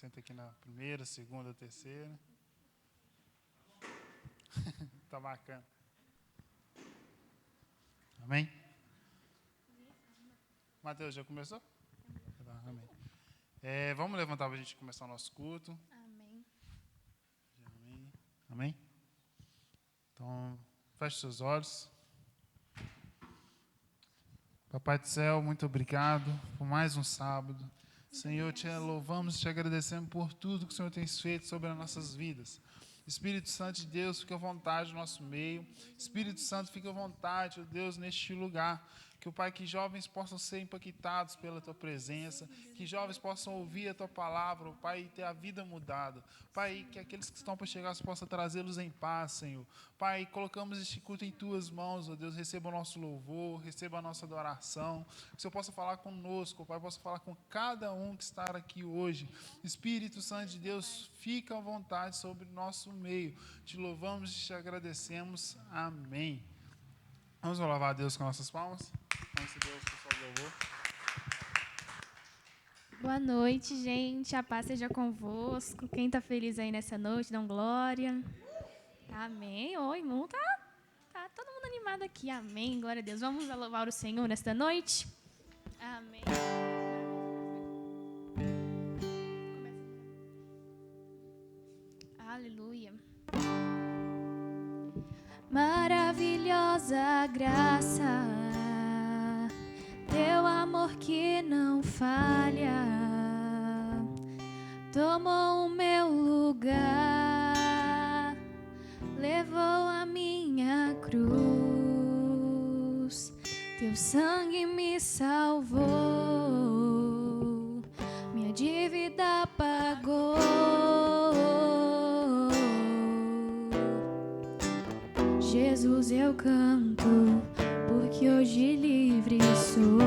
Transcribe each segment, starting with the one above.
Senta aqui na primeira, segunda, terceira. Tá bacana. Amém? Mateus, já começou? Amém. Vamos levantar para a gente começar o nosso culto. Amém. Amém. Amém? Então, feche seus olhos. Papai do céu, muito obrigado por mais um sábado. Senhor, te louvamos e te agradecemos por tudo que o Senhor tem feito sobre as nossas vidas. Espírito Santo de Deus, fica à vontade no nosso meio. Espírito Santo, fica à vontade, ó Deus, neste lugar. Que o Pai, que jovens possam ser impactados pela Tua presença, que jovens possam ouvir a Tua palavra, ó Pai, e ter a vida mudada. Pai, que aqueles que estão para chegar, você possa trazê-los em paz, Senhor. Pai, colocamos este culto em Tuas mãos, ó Deus, receba o nosso louvor, receba a nossa adoração. Que o Senhor possa falar conosco, ó Pai, possa falar com cada um que está aqui hoje. Espírito Santo de Deus, fica à vontade sobre o nosso meio. Te louvamos e te agradecemos. Amém. Vamos louvar a Deus com nossas palmas. Vamos Deus, pessoal, louvor. Boa noite, gente. A paz seja convosco. Quem está feliz aí nessa noite, dão glória. Amém. Oi, irmão. Tá todo mundo animado aqui. Amém. Glória a Deus. Vamos louvar o Senhor nesta noite. Amém. Aleluia. Maravilhosa graça, teu amor que não falha, tomou o meu lugar, levou a minha cruz, teu sangue me salvou, minha dívida pagou. Jesus, eu canto, porque hoje livre sou.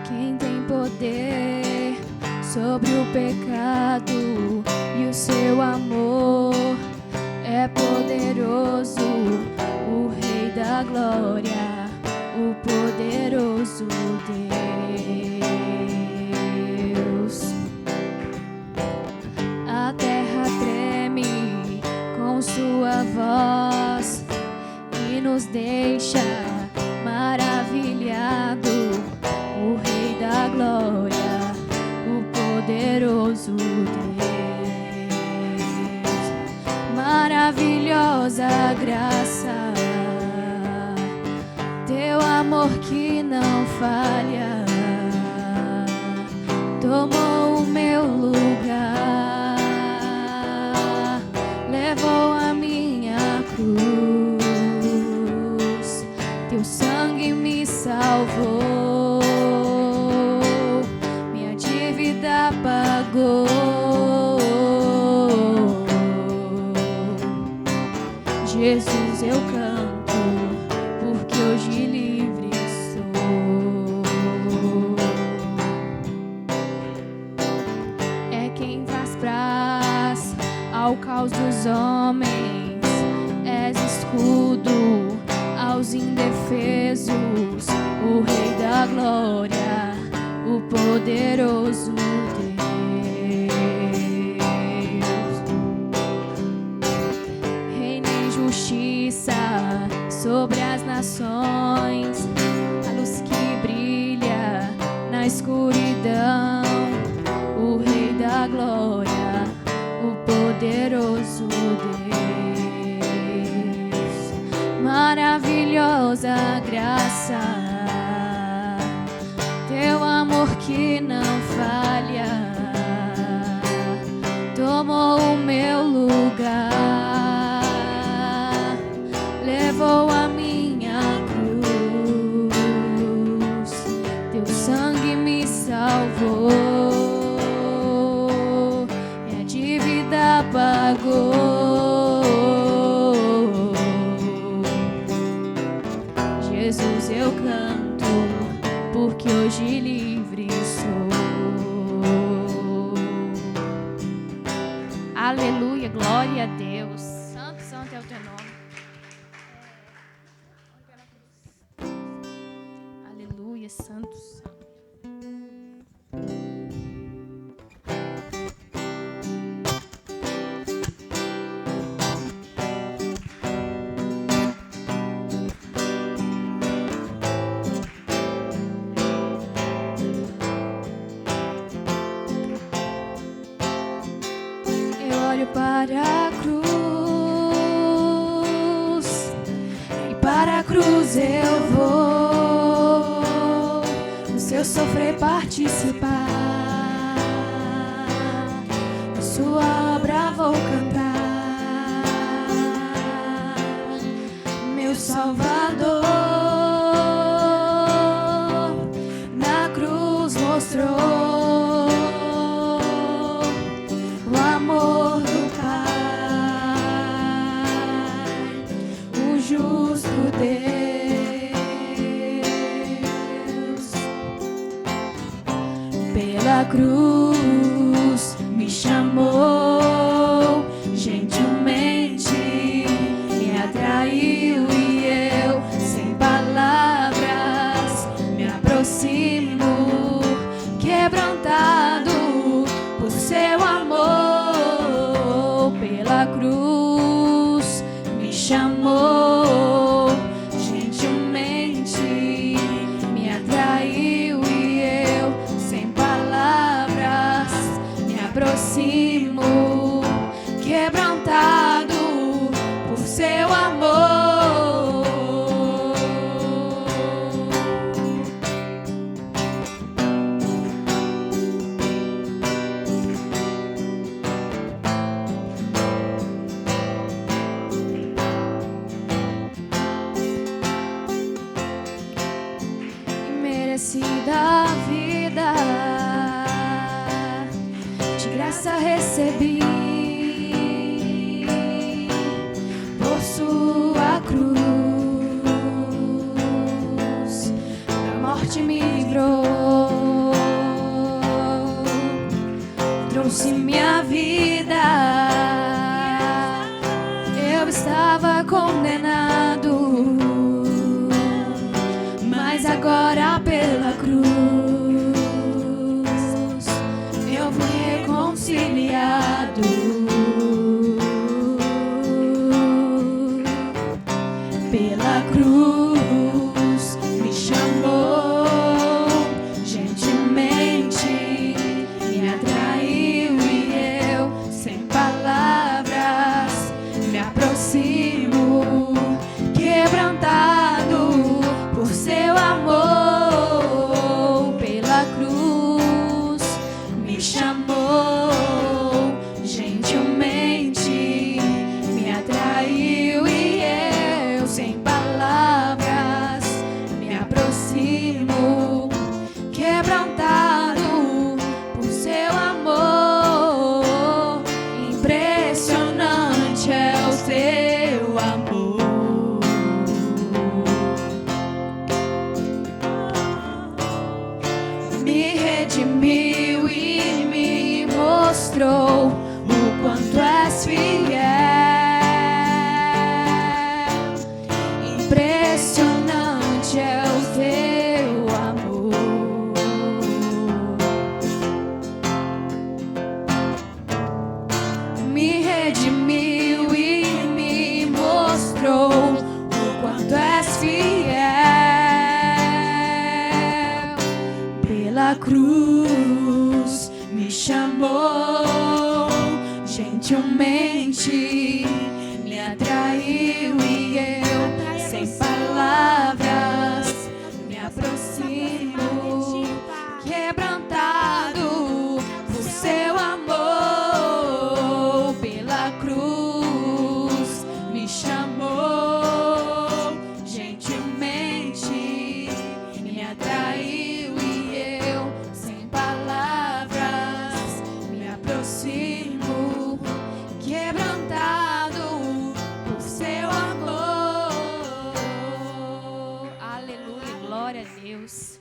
Quem tem poder sobre o pecado e o seu amor é poderoso, o Rei da glória, o poderoso Deus. A terra treme com sua voz e nos deixa maravilhado, o Rei da glória, o poderoso Deus. Maravilhosa graça, teu amor que não falha, tomou o meu lugar, levou a minha cruz, teu sangue me salvou, minha dívida pagou. Jesus, eu canto, porque hoje livre sou. É quem traz paz ao caos dos homens, és escudo aos indefesos, o Rei da glória, o poderoso Deus. Sobre as nações, a luz que brilha na escuridão, o Rei da glória, o poderoso Deus. Maravilhosa graça, teu amor que não falha, tomou o meu lugar, levou a minha cruz, teu sangue me salvou, minha dívida pagou. Jesus, eu canto, porque hoje livre Aleluia, glória a Deus. Santo, santo é o teu nome. Aleluia, santo, santo. Para a cruz, e para a cruz eu vou, no seu sofrer participar, na sua obra vou cantar, meu Salvador, na cruz mostrou o amor do justo Deus. Pela cruz me chamou, gentilmente me atraiu e eu, sem palavras, me aproximo, quebrantado por seu amor. Pela cruz me chamou, gentilmente me atraiu e eu, sem palavras, me aproximo, quebrantado por seu amor. Da vida, de graça recebi, por sua cruz, da morte me livrou, trouxe minha vida. Eu estava condenado, mas agora pela cruz eu fui reconciliado. Pela cruz me chamou, gentilmente me atraiu e eu, sem palavras, me aproximo, quebrantado por seu amor. Pela cruz me chamou, gentilmente me atraiu e eu, sem palavras, me aproximo, quebrantado por seu amor. Impressionante é o seu amor. Me redimiu e me mostrou o quanto és fiel. Impressionante é o teu amor. Me redimiu e me mostrou o quanto és fiel. Pela cruz me chamou, gentilmente me atraiu e eu, sem palavras, me aproximo, quebrantado por seu amor. Pela cruz me chamou, gentilmente me atraiu e eu, sem palavras, me aproximo, quebrantado por seu amor. Aleluia, glória a Deus.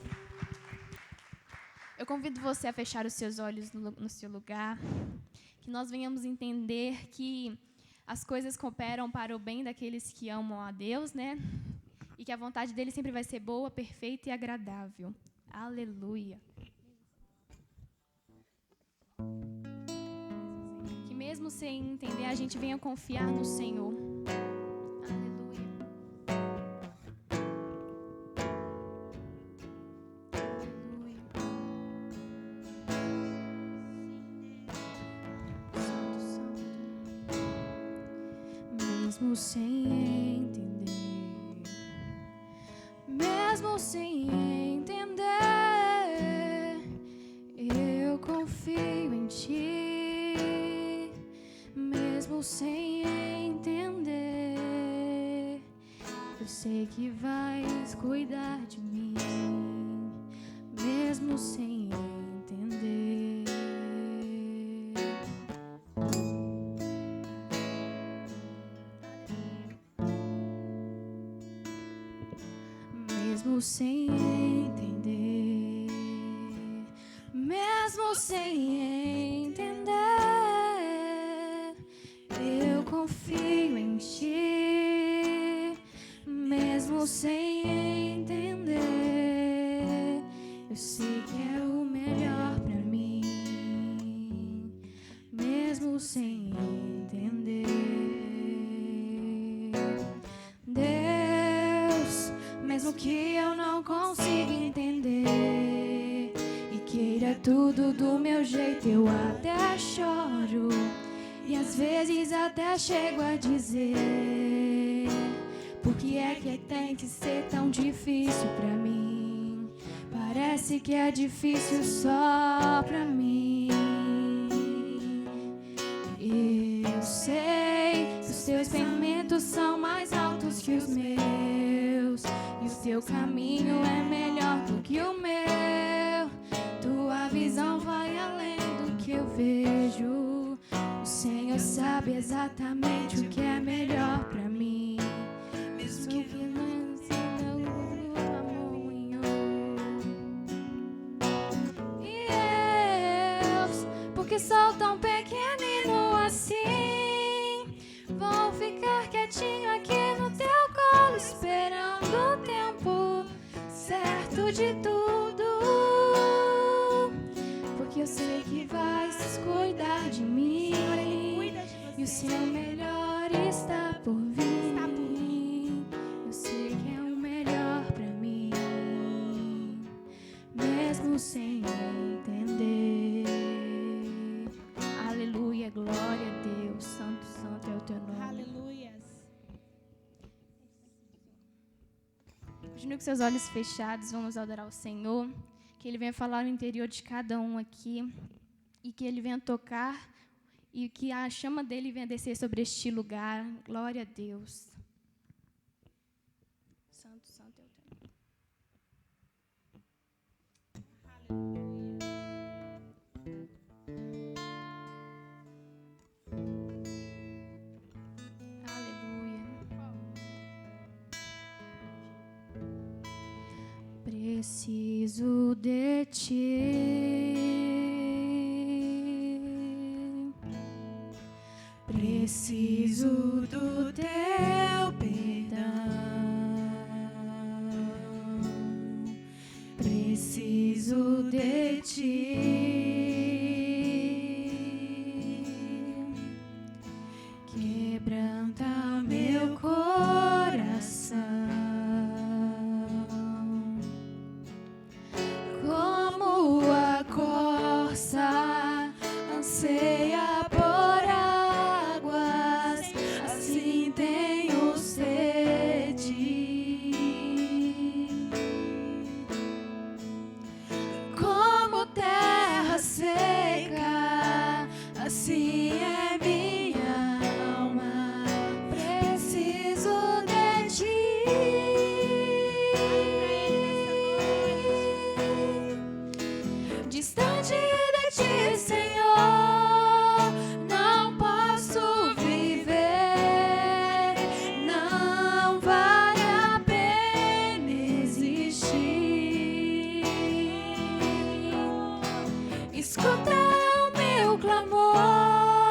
Eu convido você a fechar os seus olhos no seu lugar. que nós venhamos entender que as coisas cooperam para o bem daqueles que amam a Deus, né? E que a vontade dele sempre vai ser boa, perfeita e agradável. Aleluia. Que mesmo sem entender, a gente venha confiar no Senhor. Aleluia. Aleluia. Santo, santo. Mesmo sem entender, mesmo sem entender, eu confio em ti. Mesmo sem entender, eu sei que vais cuidar de mim. Mesmo sem entender. Mesmo sem entender, mesmo sem entender, eu confio em ti. Mesmo sem entender, eu sei que é o melhor pra mim. Mesmo sem entender, Deus, mesmo que eu não consiga entender e queira tudo do meu jeito, eu até choro e às vezes até chego a dizer: por que é que tem que ser tão difícil pra mim? Parece que é difícil só pra mim. Eu sei que os teus pensamentos são mais altos que os meus, e o teu caminho é melhor do que o meu. Tua visão vai além do que eu vejo. O Senhor sabe exatamente o que é melhor pra mim. Mesmo que não seja o tamanho. E eu, porque sou tão pequenino assim, vou ficar quietinho aqui no teu colo, esperando o tempo certo de tudo. Porque eu sei que vais cuidar de mim, e o seu melhor está por vir. Eu sei que é o melhor pra mim, mesmo sem entender. Aleluia, glória a Deus. Santo, santo é o teu nome. Aleluias. Continue com seus olhos fechados, vamos adorar o Senhor. Que Ele venha falar no interior de cada um aqui e que Ele venha tocar e que a chama dEle venha descer sobre este lugar. Glória a Deus. Santo, santo é o teu nome. Aleluia. Preciso de ti. Preciso do teu perdão. Preciso de ti. Quebranta meu coração. Como a corça anseia por águas, assim tenho sede. Como terra seca, assim é minha alma. Preciso de ti. Distante de ti, Senhor, não posso viver. Não vale a pena existir. Escuta o meu clamor.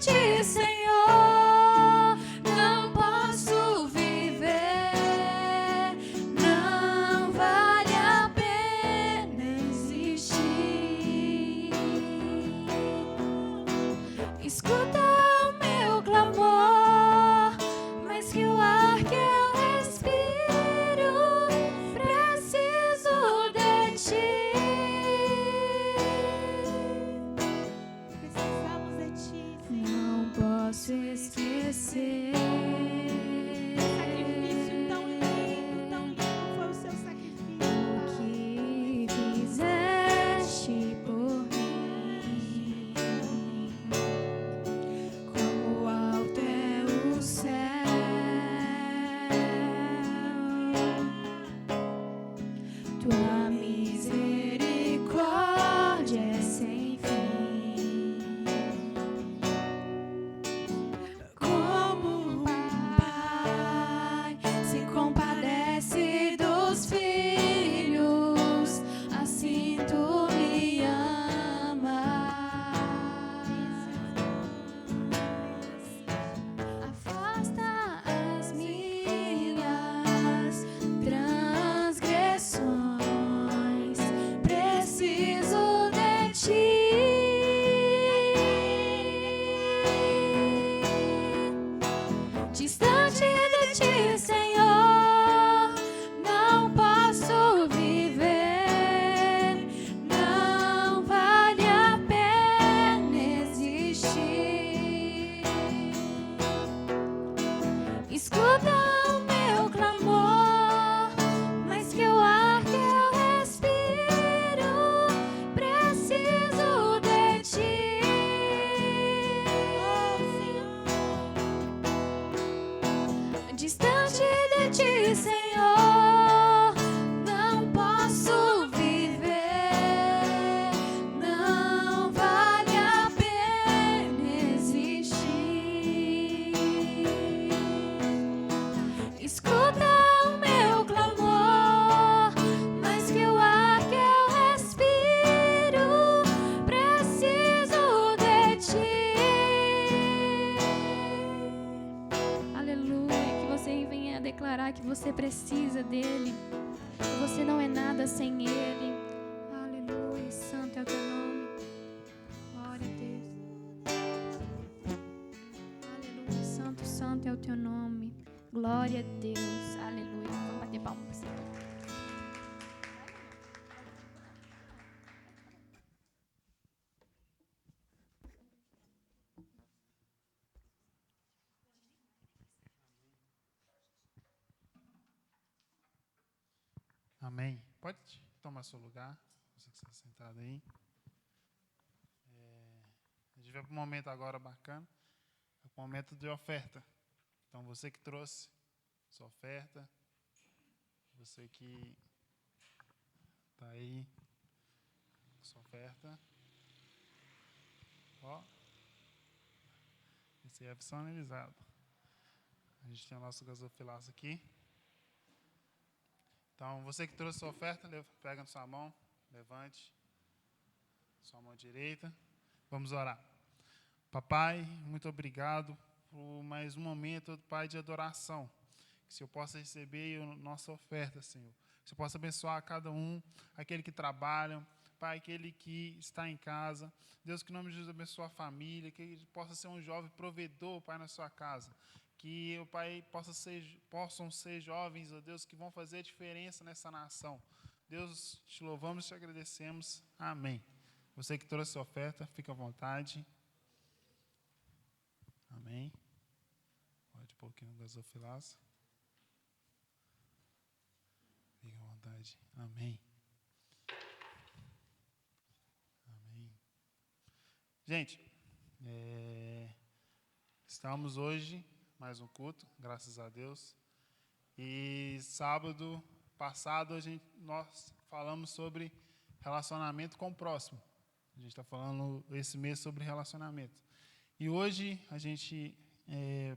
ti, Senhor, não posso viver. Não vale a pena existir. Escuta o meu clamor, mais que o ar que eu respiro, preciso de ti. Precisamos de ti, Senhor. Não posso esquecer. Sacrifício tão lindo foi o seu sacrifício, O Pai. que fizeste por mim, como alto é o céu, tua misericórdia é sem fim. Como um pai se compadece dos filhos, assim tu me amas. Afasta as minhas transgressões, preciso de ti. Distante de ti, Senhor, não posso viver. Não vale a pena existir. Escuta o meu clamor, mais que o ar que eu respiro, preciso de ti. Distante de ti, Senhor, não posso viver. Não vale a pena existir. Escuta o meu clamor, mais que o ar que eu respiro, preciso de ti. Aleluia, que você venha declarar que você precisa dele, que você não é nada sem ele. Aleluia, santo é o teu nome. Glória a Deus. Aleluia, santo, santo é o teu nome. Glória a Deus. Aleluia. Vamos bater palma para você. Amém. Pode tomar seu lugar, você que está sentado aí. A gente vai para um momento agora bacana, um momento de oferta. Então, você que trouxe sua oferta, você que está aí com sua oferta, ó, esse é personalizado. A gente tem o nosso gasofilaço aqui. Então, você que trouxe sua oferta, pega na sua mão, levante sua mão direita. Vamos orar. Papai, muito obrigado por mais um momento, Pai, de adoração. Que o Senhor possa receber a nossa oferta, Senhor. Que o Senhor possa abençoar cada um, aquele que trabalha, Pai, aquele que está em casa. Deus, que em nome de Jesus abençoe a família, que ele possa ser um jovem provedor, Pai, na sua casa. Que, o Pai, possam ser jovens, ó Deus, que vão fazer a diferença nessa nação. Deus, te louvamos e te agradecemos. Amém. Você que trouxe a oferta, fica à vontade. Amém. Pode pôr aqui no gasofilaço. Fica à vontade. Amém. Amém. Gente, estamos hoje, mais um culto, graças a Deus. E sábado passado nós falamos sobre relacionamento com o próximo. A gente está falando esse mês sobre relacionamento. E hoje, a gente,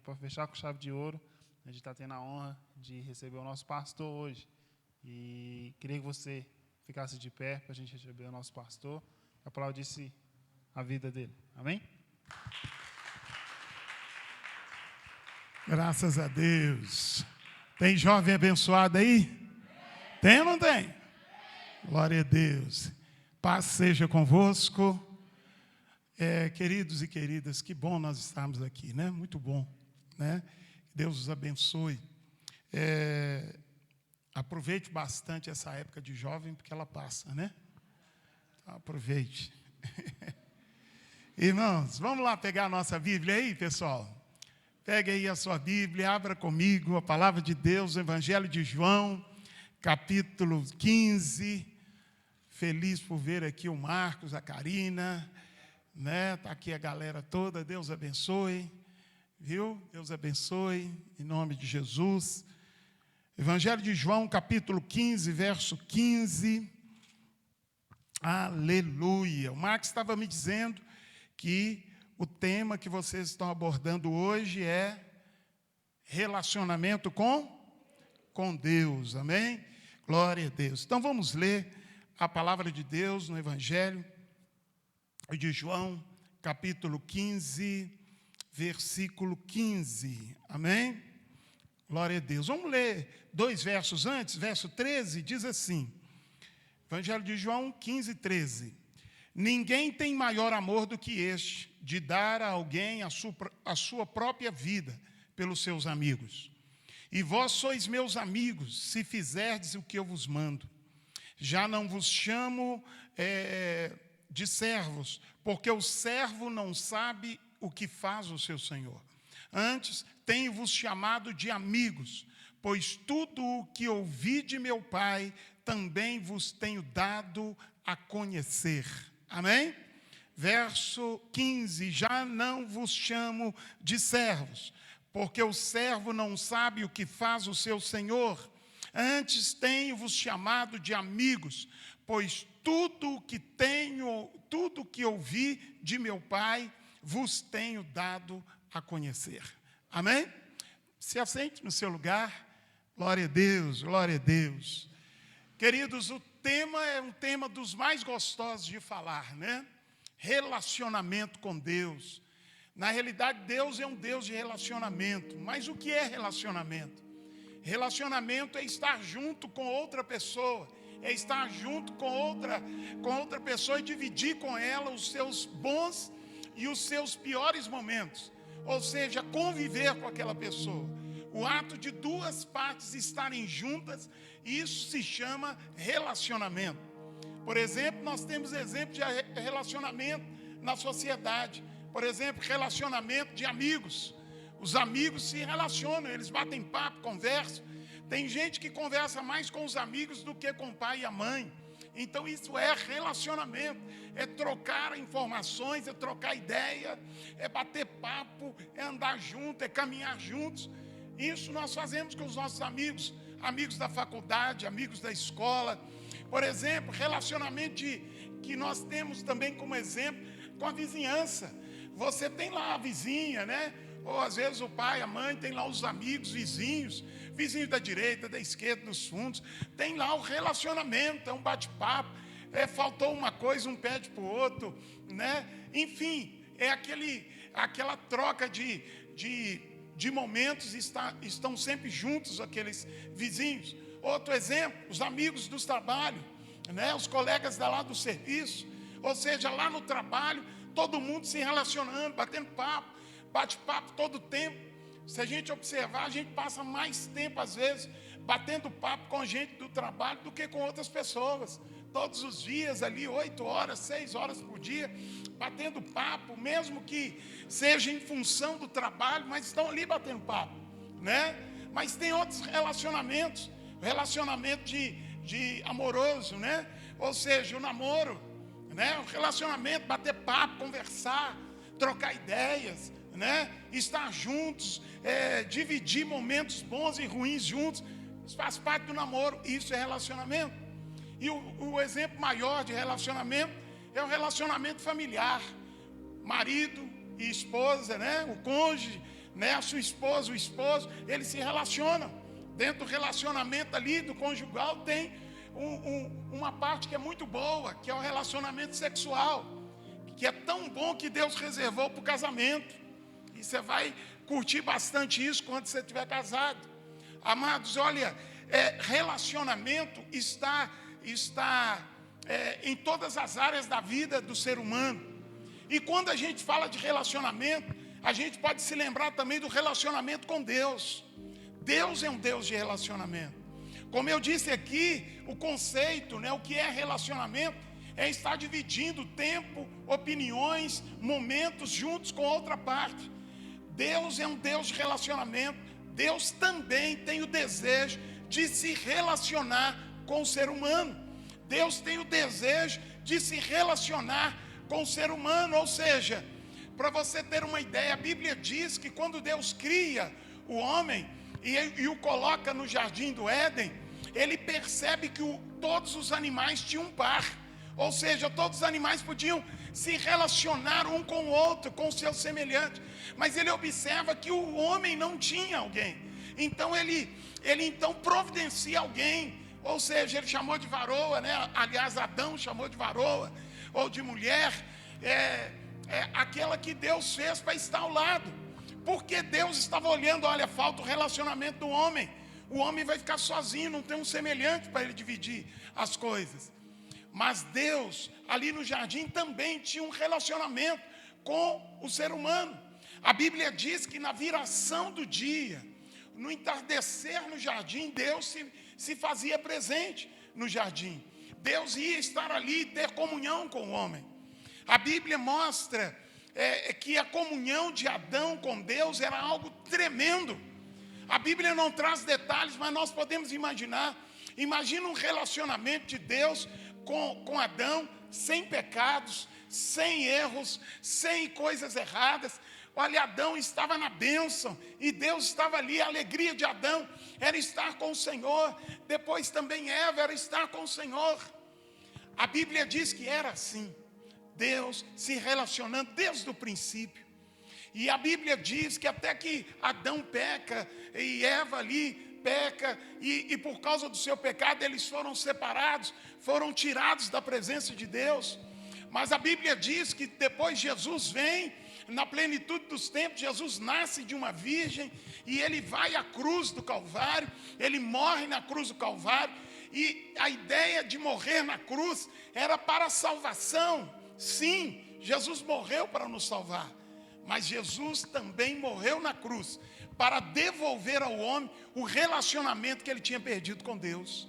para fechar com chave de ouro, a gente está tendo a honra de receber o nosso pastor hoje. E queria que você ficasse de pé para a gente receber o nosso pastor e aplaudisse a vida dele. Amém? Graças a Deus. Tem jovem abençoado aí? Tem ou não tem? Glória a Deus. Paz seja convosco. Queridos e queridas, que bom nós estarmos aqui, né? Muito bom, né? Deus os abençoe. Aproveite bastante essa época de jovem, porque ela passa, né? Então, aproveite. Irmãos, vamos lá pegar a nossa Bíblia aí, pessoal? Pegue aí a sua Bíblia, abra comigo a palavra de Deus, o Evangelho de João, capítulo 15. Feliz por ver aqui o Marcos, a Karina, né? Está aqui a galera toda, Deus abençoe, viu? Deus abençoe, em nome de Jesus. Evangelho de João, capítulo 15, verso 15. Aleluia. O Marcos estava me dizendo que o tema que vocês estão abordando hoje é relacionamento com Deus, amém? Glória a Deus. Então vamos ler a palavra de Deus no Evangelho de João, capítulo 15, versículo 15, amém? Glória a Deus. Vamos ler 2 versos antes, verso 13, diz assim, Evangelho de João 15, 13. Ninguém tem maior amor do que este, de dar a alguém a sua própria vida pelos seus amigos. E vós sois meus amigos, se fizerdes o que eu vos mando. Já não vos chamo de servos, porque o servo não sabe o que faz o seu senhor. Antes, tenho-vos chamado de amigos, pois tudo o que ouvi de meu Pai, também vos tenho dado a conhecer. Amém? Verso 15, já não vos chamo de servos, porque o servo não sabe o que faz o seu senhor. Antes tenho-vos chamado de amigos, pois tudo o que ouvi de meu Pai, vos tenho dado a conhecer. Amém? Se assente no seu lugar. Glória a Deus, glória a Deus. Queridos, o tema é um tema dos mais gostosos de falar, né? Relacionamento com Deus. Na realidade, Deus é um Deus de relacionamento. Mas o que é relacionamento? Relacionamento é estar junto com outra pessoa, é estar junto com outra pessoa e dividir com ela os seus bons e os seus piores momentos. Ou seja, conviver com aquela pessoa. O ato de duas partes estarem juntas, isso se chama relacionamento. Por exemplo, nós temos exemplo de relacionamento na sociedade. Por exemplo, relacionamento de amigos. Os amigos se relacionam, eles batem papo, conversam. Tem gente que conversa mais com os amigos do que com o pai e a mãe. Então isso é relacionamento, é trocar informações, é trocar ideia, é bater papo, é andar junto, é caminhar juntos. Isso nós fazemos com os nossos amigos, amigos da faculdade, amigos da escola. Por exemplo, relacionamento que nós temos também como exemplo com a vizinhança. Você tem lá a vizinha, né? Ou às vezes o pai, a mãe, tem lá os amigos, vizinhos da direita, da esquerda, dos fundos. Tem lá o relacionamento, é um bate-papo. Faltou uma coisa, um pede para o outro, né? Enfim, é aquela troca de momentos, estão sempre juntos aqueles vizinhos. Outro exemplo, os amigos dos trabalhos, né? Os colegas lá do serviço. Ou seja, lá no trabalho, todo mundo se relacionando, batendo papo, bate-papo todo o tempo. Se a gente observar, a gente passa mais tempo, às vezes, batendo papo com gente do trabalho do que com outras pessoas. Todos os dias ali, 8 horas, 6 horas por dia, batendo papo, mesmo que seja em função do trabalho, mas estão ali batendo papo, né? Mas tem outros relacionamentos, relacionamento de amoroso, né? Ou seja, o namoro, né? O relacionamento, bater papo, conversar, trocar ideias, né? Estar juntos, dividir momentos bons e ruins juntos, isso faz parte do namoro, isso é relacionamento. E o exemplo maior de relacionamento é o relacionamento familiar, marido e esposa, né? O cônjuge, né? A sua esposa, o esposo, eles se relacionam. Dentro do relacionamento ali, do conjugal, tem uma parte que é muito boa, que é o relacionamento sexual, que é tão bom que Deus reservou para o casamento. E você vai curtir bastante isso quando você estiver casado. Amados, olha, relacionamento está em todas as áreas da vida do ser humano. E quando a gente fala de relacionamento, a gente pode se lembrar também do relacionamento com Deus. Deus é um Deus de relacionamento. Como eu disse aqui, o conceito, o que é relacionamento, é estar dividindo tempo, opiniões, momentos juntos com outra parte. Deus é um Deus de relacionamento. Deus também tem o desejo de se relacionar com o ser humano. Deus tem o desejo de se relacionar com o ser humano. Ou seja, para você ter uma ideia, a Bíblia diz que quando Deus cria o homem e o coloca no jardim do Éden, ele percebe que todos os animais tinham um par. Ou seja, todos os animais podiam se relacionar um com o outro, com o seu semelhante. Mas ele observa que o homem não tinha alguém. Então ele então providencia alguém. Ou seja, ele chamou de varoa, aliás, Adão chamou de varoa, ou de mulher, aquela que Deus fez para estar ao lado. Porque Deus estava olhando, olha, falta o relacionamento do homem. O homem vai ficar sozinho, não tem um semelhante para ele dividir as coisas. Mas Deus, ali no jardim, também tinha um relacionamento com o ser humano. A Bíblia diz que na viração do dia, no entardecer no jardim, Deus se fazia presente no jardim. Deus ia estar ali e ter comunhão com o homem. A Bíblia mostra que a comunhão de Adão com Deus era algo tremendo. A Bíblia não traz detalhes, mas nós podemos imaginar. Imagina um relacionamento de Deus com Adão, sem pecados, sem erros, sem coisas erradas. Olha, Adão estava na bênção e Deus estava ali. A alegria de Adão era estar com o Senhor. Depois também Eva era estar com o Senhor. A Bíblia diz que era assim, Deus se relacionando desde o princípio. E a Bíblia diz que até que Adão peca e Eva ali peca, e por causa do seu pecado eles foram separados, foram tirados da presença de Deus. Mas a Bíblia diz que depois Jesus vem, na plenitude dos tempos, Jesus nasce de uma virgem e ele vai à cruz do Calvário, ele morre na cruz do Calvário. E a ideia de morrer na cruz era para a salvação. Sim, Jesus morreu para nos salvar, mas Jesus também morreu na cruz para devolver ao homem o relacionamento que ele tinha perdido com Deus.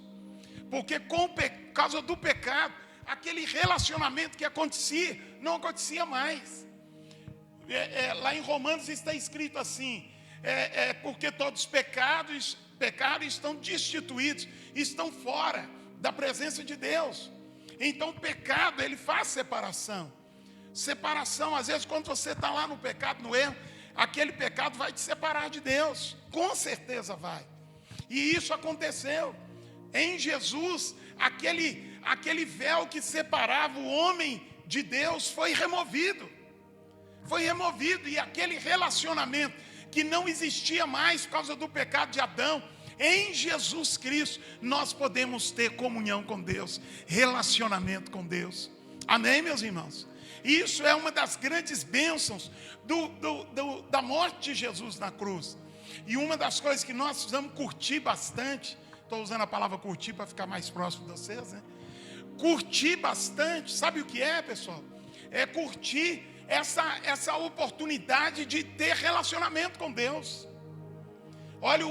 Porque por causa do pecado, aquele relacionamento que acontecia, não acontecia mais. Lá em Romanos está escrito assim, porque todos pecaram e estão destituídos, estão fora da presença de Deus. Então o pecado, ele faz separação. Separação, às vezes quando você está lá no pecado, no erro, aquele pecado vai te separar de Deus, com certeza vai. E isso aconteceu. Em Jesus, aquele véu que separava o homem de Deus foi removido. Foi removido, e aquele relacionamento que não existia mais por causa do pecado de Adão, em Jesus Cristo, nós podemos ter comunhão com Deus, relacionamento com Deus. Amém, meus irmãos? Isso é uma das grandes bênçãos da morte de Jesus na cruz. E uma das coisas que nós precisamos curtir bastante, estou usando a palavra curtir para ficar mais próximo de vocês, curtir bastante, sabe o que é, pessoal? É curtir essa oportunidade de ter relacionamento com Deus. Olha,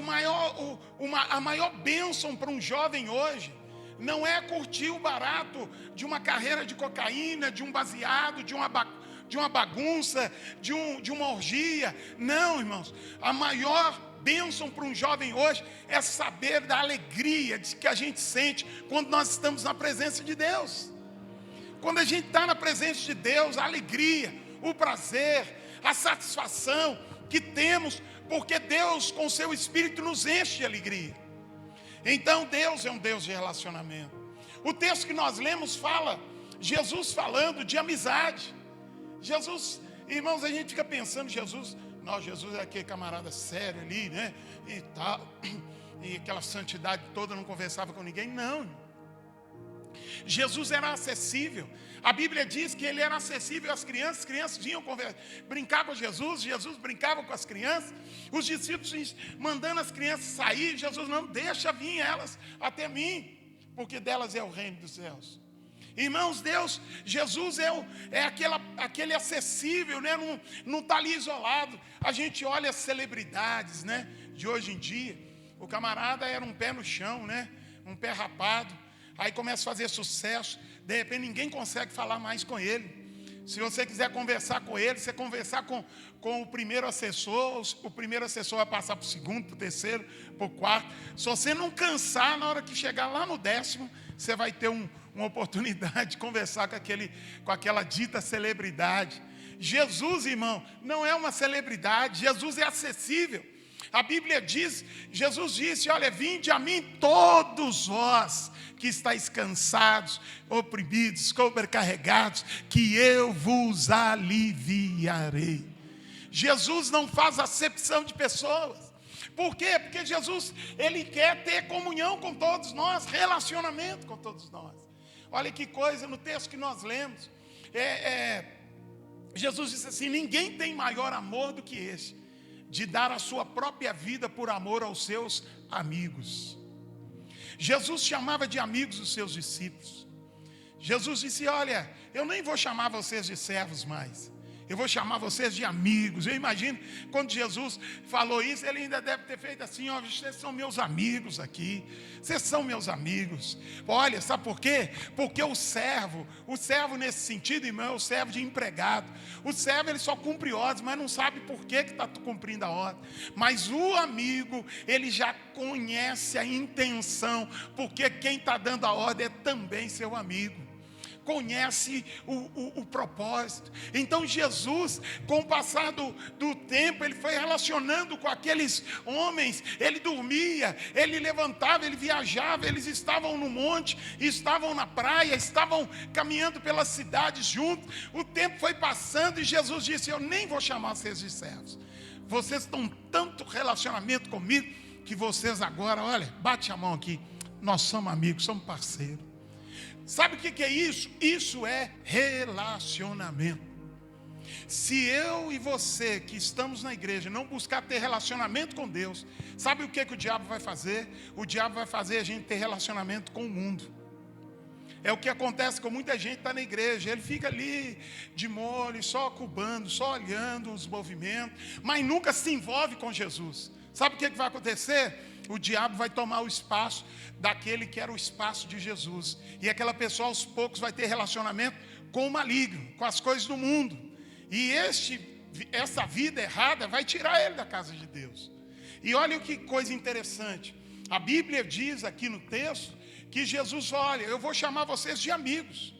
a maior bênção para um jovem hoje não é curtir o barato de uma carreira de cocaína, de um baseado, de uma bagunça, de uma orgia. Não, irmãos. A maior bênção para um jovem hoje é saber da alegria que a gente sente quando nós estamos na presença de Deus. Quando a gente está na presença de Deus, a alegria, o prazer, a satisfação que temos, porque Deus com seu Espírito nos enche de alegria. Então Deus é um Deus de relacionamento. O texto que nós lemos fala, Jesus falando de amizade. Jesus, irmãos, a gente fica pensando, Jesus é aquele camarada sério ali, e tal, e aquela santidade toda, não conversava com ninguém. Não. Jesus era acessível. A Bíblia diz que ele era acessível às crianças. As crianças vinham brincar com Jesus. Jesus brincava com as crianças. Os discípulos mandando as crianças sair. Jesus não, deixa vir elas até mim, porque delas é o reino dos céus. Irmãos, Jesus é aquele acessível, né? Não está ali isolado. A gente olha as celebridades, né, de hoje em dia. O camarada era um pé no chão, né? Um pé rapado. Aí começa a fazer sucesso. De repente ninguém consegue falar mais com ele. Se você quiser conversar com ele, você conversar com o primeiro assessor, o primeiro assessor vai passar para o segundo, para o terceiro, para o quarto. Se você não cansar, na hora que chegar lá no 10º, você vai ter uma oportunidade de conversar com aquela dita celebridade. Jesus, irmão, não é uma celebridade. Jesus é acessível. A Bíblia diz, Jesus disse, olha, vinde a mim todos vós que estáis cansados, oprimidos, sobrecarregados, que eu vos aliviarei. Jesus não faz acepção de pessoas. Por quê? Porque Jesus, ele quer ter comunhão com todos nós, relacionamento com todos nós. Olha que coisa, no texto que nós lemos, Jesus disse assim, ninguém tem maior amor do que esse, de dar a sua própria vida por amor aos seus amigos. Jesus chamava de amigos os seus discípulos. Jesus disse, olha, eu nem vou chamar vocês de servos mais, eu vou chamar vocês de amigos. Eu imagino, quando Jesus falou isso, ele ainda deve ter feito assim, ó, vocês são meus amigos aqui, vocês são meus amigos. Olha, sabe por quê? Porque o servo nesse sentido, irmão, é o servo de empregado. O servo, ele só cumpre ordens, mas não sabe por que está cumprindo a ordem. Mas o amigo, ele já conhece a intenção, porque quem está dando a ordem é também seu amigo. Conhece o propósito. Então Jesus, com o passar do tempo, ele foi relacionando com aqueles homens. Ele dormia, ele levantava, ele viajava. Eles estavam no monte, estavam na praia, estavam caminhando pelas cidades juntos. O tempo foi passando e Jesus disse, eu nem vou chamar vocês de servos. Vocês estão tanto relacionamento comigo, que vocês agora, olha, bate a mão aqui, nós somos amigos, somos parceiros. Sabe o que é isso? Isso é relacionamento. Se eu e você que estamos na igreja não buscar ter relacionamento com Deus, sabe o que o diabo vai fazer? O diabo vai fazer a gente ter relacionamento com o mundo. É o que acontece com muita gente que está na igreja. Ele fica ali de molho, só cubando, só olhando os movimentos, mas nunca se envolve com Jesus. Sabe o que vai acontecer? O diabo vai tomar o espaço daquele que era o espaço de Jesus. E aquela pessoa aos poucos vai ter relacionamento com o maligno, com as coisas do mundo. E essa vida errada vai tirar ele da casa de Deus. E olha que coisa interessante. A Bíblia diz aqui no texto que Jesus, olha, eu vou chamar vocês de amigos.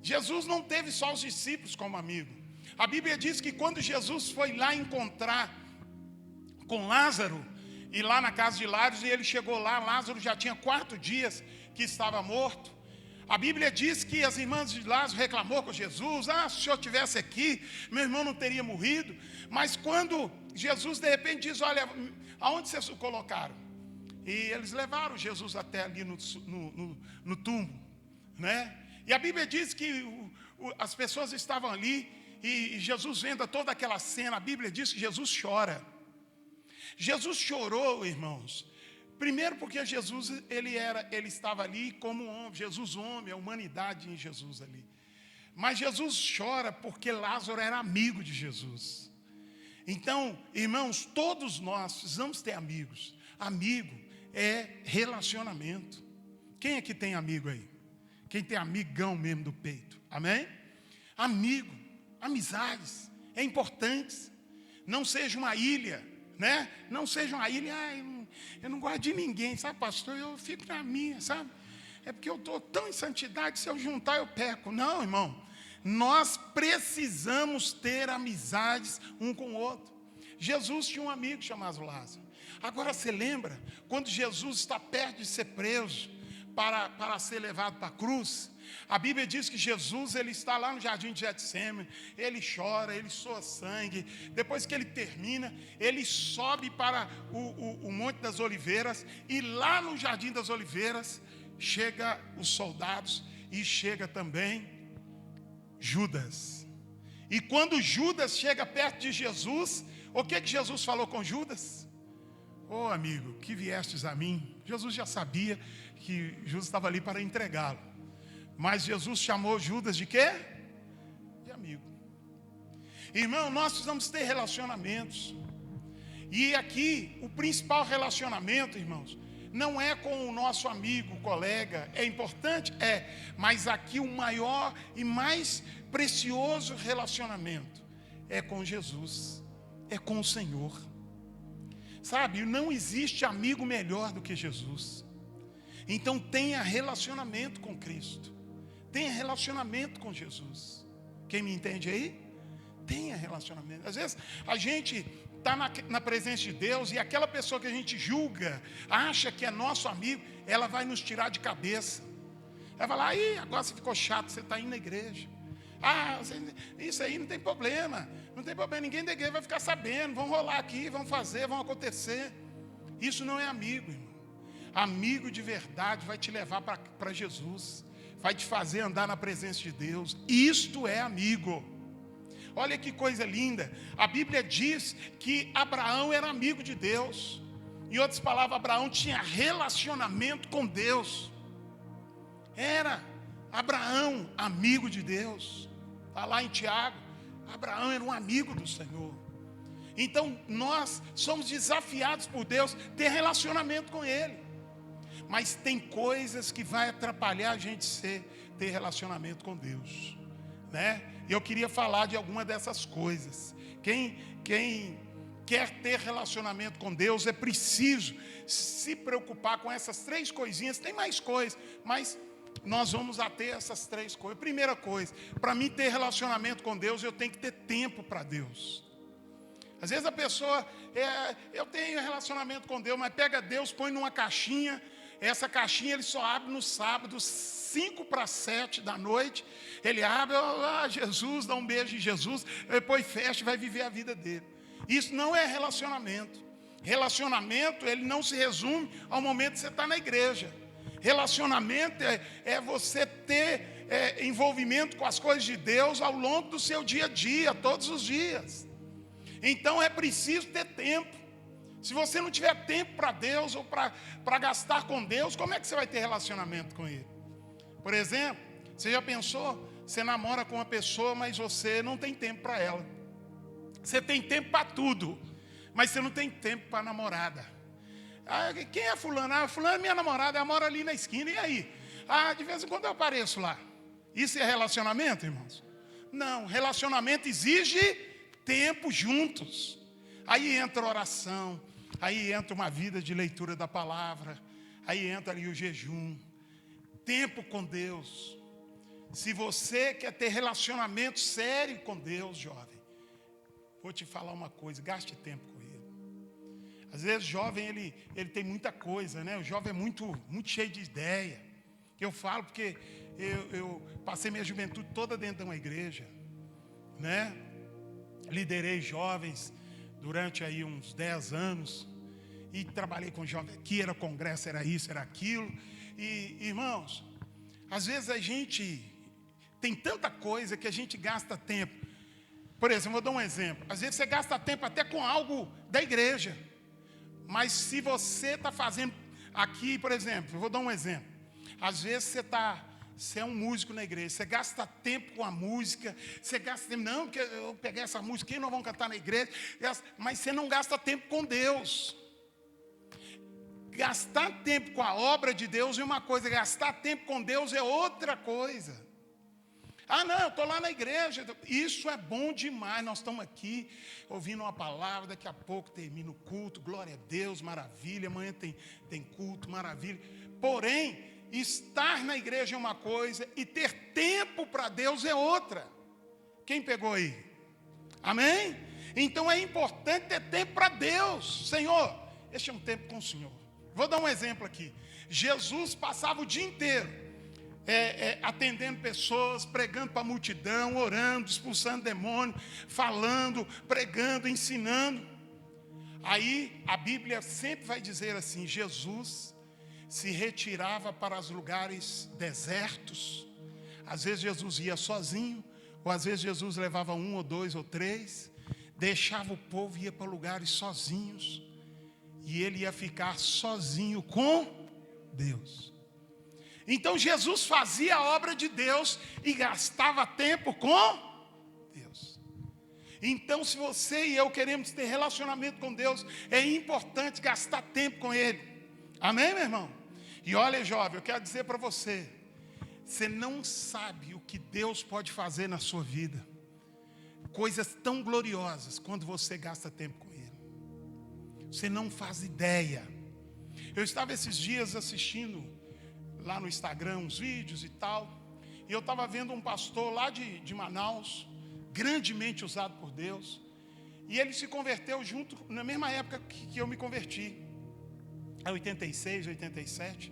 Jesus não teve só os discípulos como amigo. A Bíblia diz que quando Jesus foi lá encontrar com Lázaro, e lá na casa de Lázaro, e ele chegou lá, Lázaro já tinha 4 dias que estava morto. A Bíblia diz que as irmãs de Lázaro reclamou com Jesus, se o senhor estivesse aqui, meu irmão não teria morrido. Mas quando Jesus de repente diz, olha, aonde vocês o colocaram? E eles levaram Jesus até ali no túmulo, né? E a Bíblia diz que as pessoas estavam ali, e Jesus vendo toda aquela cena, a Bíblia diz que Jesus chora. Jesus chorou, irmãos, primeiro porque Jesus, ele estava ali como homem, Jesus homem, a humanidade em Jesus ali. Mas Jesus chora porque Lázaro era amigo de Jesus. Então, irmãos, todos nós precisamos ter amigos. Amigo é relacionamento. Quem é que tem amigo aí? Quem tem amigão mesmo do peito? Amém? Amigo, amizades, é importante. Não seja uma ilha, né? Não seja uma ilha, eu não gosto de ninguém, sabe, pastor? Eu fico na minha, sabe? É porque eu estou tão em santidade, se eu juntar eu peco. Não, irmão. Nós precisamos ter amizades um com o outro. Jesus tinha um amigo chamado Lázaro. Agora você lembra, quando Jesus está perto de ser preso para ser levado para a cruz, a Bíblia diz que Jesus, ele está lá no jardim de Getsêmani, ele chora, ele soa sangue. Depois que ele termina, ele sobe para o Monte das Oliveiras, e lá no Jardim das Oliveiras, chega os soldados e chega também Judas. E quando Judas chega perto de Jesus, o que Jesus falou com Judas? Ô amigo, que viestes a mim. Jesus já sabia que Judas estava ali para entregá-lo. Mas Jesus chamou Judas de quê? De amigo. Irmão, nós precisamos ter relacionamentos. E aqui, o principal relacionamento, irmãos, não é com o nosso amigo, colega. É importante? É. Mas aqui o maior e mais precioso relacionamento é com Jesus. É com o Senhor. Sabe, não existe amigo melhor do que Jesus. Então tenha relacionamento com Cristo. Tenha relacionamento com Jesus. Quem me entende aí? Tenha relacionamento. Às vezes a gente está na presença de Deus e aquela pessoa que a gente julga, acha que é nosso amigo, ela vai nos tirar de cabeça. Ela vai falar, aí agora você ficou chato, você está indo na igreja. Isso aí não tem problema. Não tem problema, ninguém da igreja vai ficar sabendo. Vão rolar aqui, vão fazer, vão acontecer. Isso não é amigo, irmão. Amigo de verdade vai te levar para Jesus. Vai te fazer andar na presença de Deus. Isto é amigo. Olha que coisa linda. A Bíblia diz que Abraão era amigo de Deus. Em outras palavras, Abraão tinha relacionamento com Deus. Era Abraão amigo de Deus. Está lá em Tiago. Abraão era um amigo do Senhor. Então nós somos desafiados por Deus a ter relacionamento com Ele. Mas tem coisas que vai atrapalhar a gente ter relacionamento com Deus, né? E eu queria falar de alguma dessas coisas. Quem quer ter relacionamento com Deus é preciso se preocupar com essas 3 coisinhas. Tem mais coisas, mas nós vamos ater essas 3 coisas. Primeira coisa, para mim ter relacionamento com Deus, eu tenho que ter tempo para Deus. Às vezes a pessoa, eu tenho relacionamento com Deus, mas pega Deus, põe numa caixinha. Essa caixinha ele só abre no sábado, 6:55 da noite. Ele abre, Jesus, dá um beijo em Jesus, depois fecha e vai viver a vida dele. Isso não é relacionamento. Relacionamento, ele não se resume ao momento que você está na igreja. Relacionamento é você ter envolvimento com as coisas de Deus ao longo do seu dia a dia, todos os dias. Então é preciso ter tempo. Se você não tiver tempo para Deus ou para gastar com Deus, como é que você vai ter relacionamento com Ele? Por exemplo, você já pensou? Você namora com uma pessoa, mas você não tem tempo para ela. Você tem tempo para tudo, mas você não tem tempo para a namorada. Quem é fulano? Fulano é minha namorada, ela mora ali na esquina, e aí? De vez em quando eu apareço lá. Isso é relacionamento, irmãos? Não, relacionamento exige tempo juntos. Aí entra a oração, aí entra uma vida de leitura da palavra, aí entra ali o jejum. Tempo com Deus. Se você quer ter relacionamento sério com Deus, jovem, vou te falar uma coisa, gaste tempo com Ele. Às vezes o jovem, ele tem muita coisa, né? O jovem é muito cheio de ideia. Eu falo porque eu passei minha juventude toda dentro de uma igreja, né? Liderei jovens durante aí uns 10 anos. E trabalhei com jovens aqui, era congresso, era isso, era aquilo. E, irmãos, às vezes a gente tem tanta coisa que a gente gasta tempo. Por exemplo, vou dar um exemplo. Às vezes você gasta tempo até com algo da igreja. Mas se você está fazendo aqui, por exemplo, eu vou dar um exemplo. Às vezes você é um músico na igreja, você gasta tempo com a música, você gasta tempo, não, porque eu peguei essa música e nós vamos cantar na igreja, mas você não gasta tempo com Deus. Gastar tempo com a obra de Deus é uma coisa, gastar tempo com Deus é outra coisa. Não, eu estou lá na igreja, isso é bom demais, nós estamos aqui ouvindo uma palavra, daqui a pouco termina o culto, glória a Deus, maravilha, amanhã tem culto, maravilha. Porém, estar na igreja é uma coisa e ter tempo para Deus é outra. Quem pegou aí? Amém? Então é importante ter tempo para Deus. Senhor, este é um tempo com o Senhor. Vou dar um exemplo aqui. Jesus passava o dia inteiro atendendo pessoas, pregando para a multidão, orando, expulsando demônio, falando, pregando, ensinando. Aí a Bíblia sempre vai dizer assim: Jesus se retirava para os lugares desertos. Às vezes Jesus ia sozinho, ou às vezes Jesus levava 1 ou 2 ou 3, deixava o povo e ia para lugares sozinhos. E ele ia ficar sozinho com Deus. Então Jesus fazia a obra de Deus e gastava tempo com Deus. Então, se você e eu queremos ter relacionamento com Deus, é importante gastar tempo com Ele. Amém, meu irmão? E olha, jovem, eu quero dizer para você, você não sabe o que Deus pode fazer na sua vida. Coisas tão gloriosas quando você gasta tempo com Ele. Você não faz ideia. Eu estava esses dias assistindo lá no Instagram uns vídeos e tal, e eu estava vendo um pastor lá de Manaus, grandemente usado por Deus, e ele se converteu junto, na mesma época que eu me converti, em 86, 87,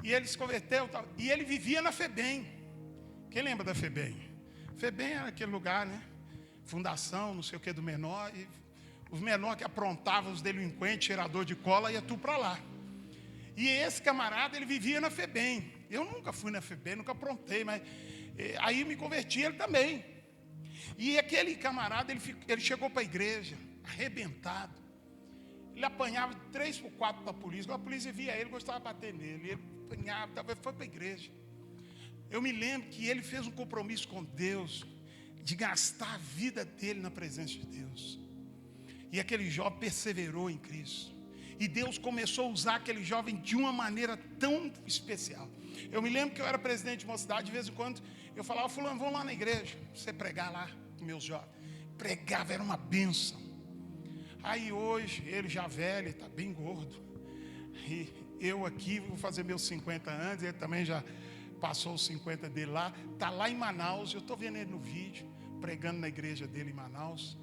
e ele se converteu, e ele vivia na FEBEM. Quem lembra da FEBEM? FEBEM era aquele lugar, né? Fundação, não sei o que, do menor, e os menores que aprontavam os delinquentes, cheirador de cola, ia tudo para lá. E esse camarada, ele vivia na FEBEM. Eu nunca fui na FEBEM, nunca aprontei, mas aí me converti, ele também. E aquele camarada, ele chegou para a igreja, arrebentado. Ele apanhava 3 por 4 para a polícia. Quando a polícia via ele, gostava de bater nele. Ele apanhava, foi para a igreja. Eu me lembro que ele fez um compromisso com Deus, de gastar a vida dele na presença de Deus. E aquele jovem perseverou em Cristo. E Deus começou a usar aquele jovem de uma maneira tão especial. Eu me lembro que eu era presidente de uma cidade, de vez em quando eu falava, fulano, vamos lá na igreja, você pregar lá com meus jovens. Pregava, era uma bênção. Aí hoje, ele já velho, está bem gordo. E eu aqui vou fazer meus 50 anos, ele também já passou os 50 dele lá. Está lá em Manaus, eu estou vendo ele no vídeo, pregando na igreja dele em Manaus.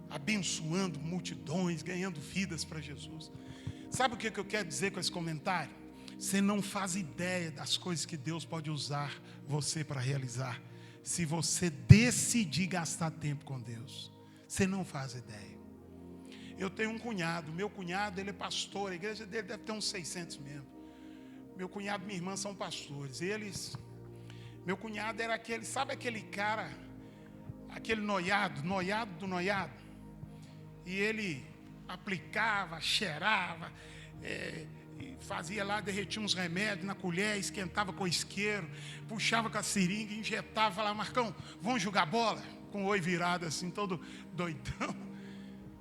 Abençoando multidões, ganhando vidas para Jesus. Sabe o que eu quero dizer com esse comentário? Você não faz ideia das coisas que Deus pode usar você para realizar, se você decidir gastar tempo com Deus. Você não faz ideia. Eu tenho um cunhado, meu cunhado, ele é pastor, a igreja dele deve ter uns 600 membros. Meu cunhado e minha irmã são pastores. Meu cunhado era aquele, sabe aquele cara, aquele noiado do noiado? E ele aplicava, cheirava, fazia lá, derretia uns remédios na colher, esquentava com isqueiro, puxava com a seringa, injetava, falava, Marcão, vamos jogar bola? Com o oi virado assim, todo doidão.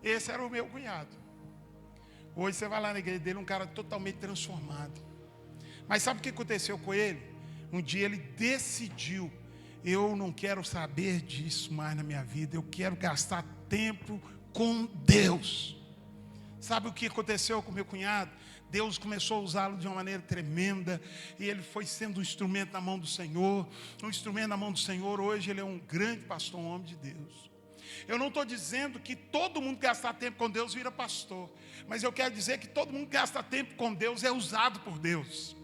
Esse era o meu cunhado. Hoje você vai lá na igreja dele, um cara totalmente transformado. Mas sabe o que aconteceu com ele? Um dia ele decidiu, eu não quero saber disso mais na minha vida, eu quero gastar tempo com Deus. Sabe o que aconteceu com meu cunhado? Deus começou a usá-lo de uma maneira tremenda, e ele foi sendo um instrumento na mão do Senhor. Um instrumento na mão do Senhor. Hoje ele é um grande pastor, um homem de Deus. Eu não estou dizendo que todo mundo que gasta tempo com Deus vira pastor, mas eu quero dizer que todo mundo que gasta tempo com Deus é usado por Deus.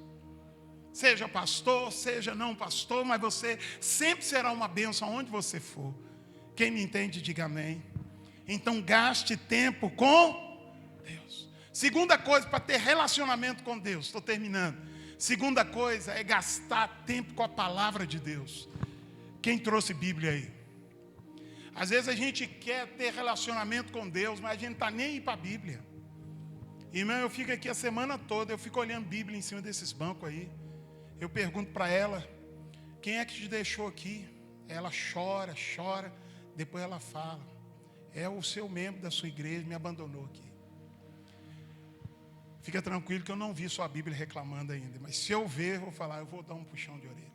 Seja pastor, seja não pastor, mas você sempre será uma bênção aonde você for. Quem me entende, diga amém. Então gaste tempo com Deus. Segunda coisa, para ter relacionamento com Deus, estou terminando. Segunda coisa é gastar tempo com a palavra de Deus. Quem trouxe Bíblia aí? Às vezes a gente quer ter relacionamento com Deus, mas a gente não está nem aí para a Bíblia. Irmão, eu fico aqui a semana toda, eu fico olhando Bíblia em cima desses bancos aí. Eu pergunto para ela, quem é que te deixou aqui? Ela chora, depois ela fala, é o seu membro da sua igreja, me abandonou aqui. Fica tranquilo que eu não vi sua Bíblia reclamando ainda, mas se eu ver, eu vou falar, eu vou dar um puxão de orelha.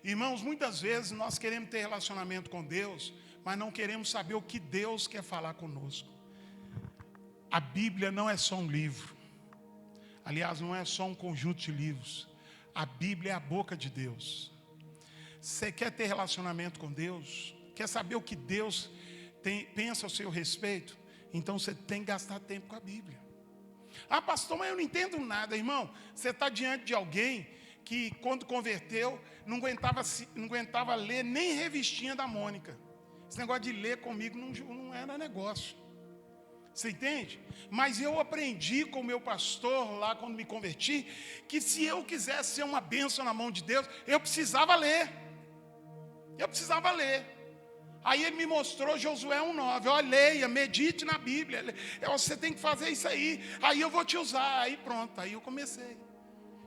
Irmãos, muitas vezes nós queremos ter relacionamento com Deus, mas não queremos saber o que Deus quer falar conosco. A Bíblia não é só um livro. Aliás, não é só um conjunto de livros. A Bíblia é a boca de Deus. Você quer ter relacionamento com Deus? Quer saber o que Deus pensa a seu respeito? Então você tem que gastar tempo com a Bíblia. Ah, pastor, mas eu não entendo nada, irmão. Você está diante de alguém que, quando converteu, não aguentava ler nem revistinha da Mônica. Esse negócio de ler comigo não era negócio. Você entende? Mas eu aprendi com o meu pastor lá quando me converti, que se eu quisesse ser uma bênção na mão de Deus, eu precisava ler. Eu precisava ler. Aí ele me mostrou Josué 1,9. Ó, leia, medite na Bíblia. Você tem que fazer isso aí. Aí eu vou te usar. Aí pronto, aí eu comecei.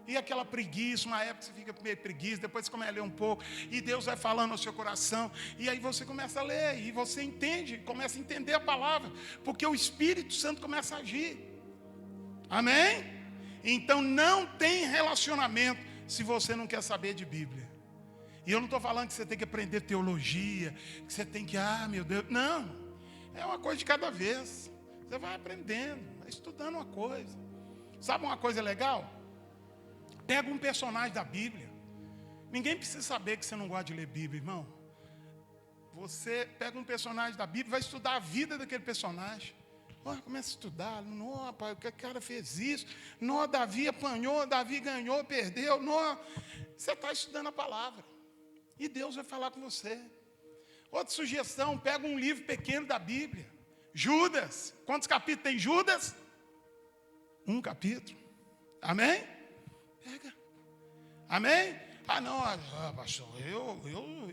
E aquela preguiça, uma época você fica meio preguiça, depois você começa a ler um pouco, e Deus vai falando ao seu coração, e aí você começa a ler, e você entende, começa a entender a palavra, porque o Espírito Santo começa a agir. Amém? Então não tem relacionamento se você não quer saber de Bíblia. E eu não estou falando que você tem que aprender teologia, que você tem que, meu Deus, não. É uma coisa de cada vez. Você vai aprendendo, vai estudando uma coisa. Sabe uma coisa legal? Pega um personagem da Bíblia. Ninguém precisa saber que você não gosta de ler Bíblia, irmão. Você pega um personagem da Bíblia, vai estudar a vida daquele personagem. Começa a estudar. Não, rapaz, o cara fez isso. Não, Davi apanhou, Davi ganhou, perdeu. Não. Você está estudando a palavra. E Deus vai falar com você. Outra sugestão, pega um livro pequeno da Bíblia. Judas. Quantos capítulos tem Judas? 1 capítulo. Amém? Pega. Amém? Não, pastor,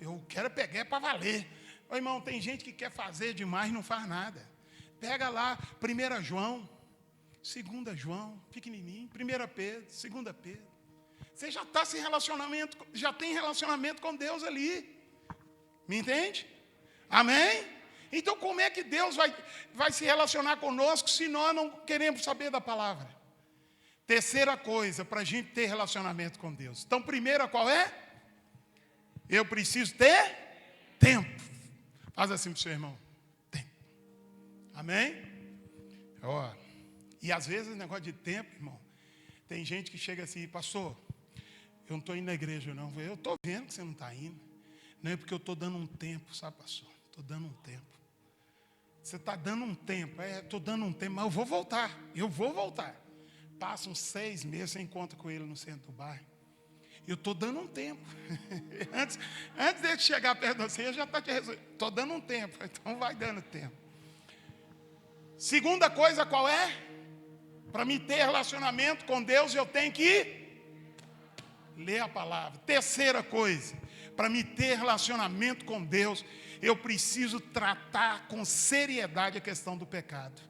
eu quero pegar para valer. Ô, irmão, tem gente que quer fazer demais e não faz nada. Pega lá 1 João, 2 João, pequenininho, 1 Pedro, 2 Pedro. Você já está sem relacionamento, já tem relacionamento com Deus ali. Me entende? Amém? Então como é que Deus vai se relacionar conosco se nós não queremos saber da palavra? Terceira coisa, para a gente ter relacionamento com Deus. Então, primeira qual é? Eu preciso ter tempo. Faz assim para o seu irmão. Tempo. Amém? E às vezes, o negócio de tempo, irmão, tem gente que chega assim, pastor, eu não estou indo na igreja, não. Eu estou vendo que você não está indo. Não é porque eu estou dando um tempo, sabe, pastor? Estou dando um tempo. Você está dando um tempo. Estou dando um tempo, mas eu vou voltar. Eu vou voltar. Passa uns 6 meses, você encontra com ele no centro do bairro. Eu estou dando um tempo. antes dele chegar perto de você, eu já está te resolvendo. Estou dando um tempo, então vai dando tempo. Segunda coisa qual é? Para me ter relacionamento com Deus, eu tenho que ler a palavra. Terceira coisa, para me ter relacionamento com Deus, eu preciso tratar com seriedade a questão do pecado.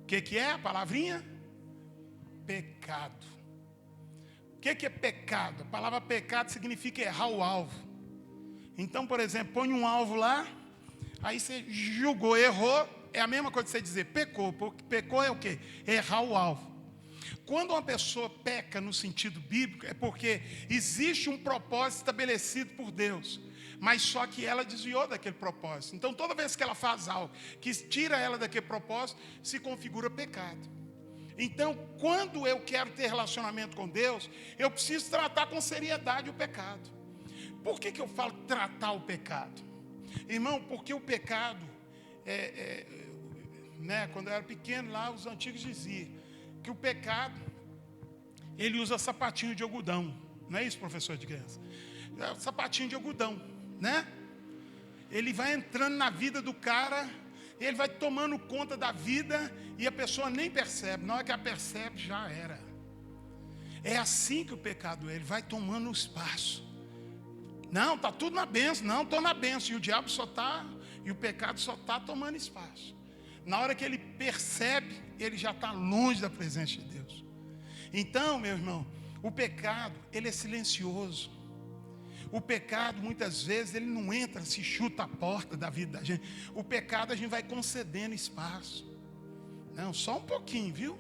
O que é a palavrinha? Pecado. O que é pecado? A palavra pecado significa errar o alvo. Então, por exemplo, põe um alvo lá, aí você julgou, errou, é a mesma coisa que você dizer pecou. Pecou é o quê? Errar o alvo. Quando uma pessoa peca no sentido bíblico, é porque existe um propósito estabelecido por Deus, mas só que ela desviou daquele propósito. Então, toda vez que ela faz algo que tira ela daquele propósito, se configura pecado. Então, quando eu quero ter relacionamento com Deus, eu preciso tratar com seriedade o pecado. Por que eu falo tratar o pecado? Irmão, porque o pecado, quando eu era pequeno lá, os antigos diziam que o pecado, ele usa sapatinho de algodão. Não é isso, professor de criança? É sapatinho de algodão, né? Ele vai entrando na vida do cara, ele vai tomando conta da vida e a pessoa nem percebe. Na hora que ela percebe, já era. É assim que o pecado é, ele vai tomando o espaço. Não, está tudo na bênção. Não, estou na bênção. E o diabo e o pecado só está tomando espaço. Na hora que ele percebe, ele já está longe da presença de Deus. Então, meu irmão, o pecado, ele é silencioso. O pecado, muitas vezes, ele não entra, se chuta a porta da vida da gente. O pecado, a gente vai concedendo espaço. Não, só um pouquinho, viu?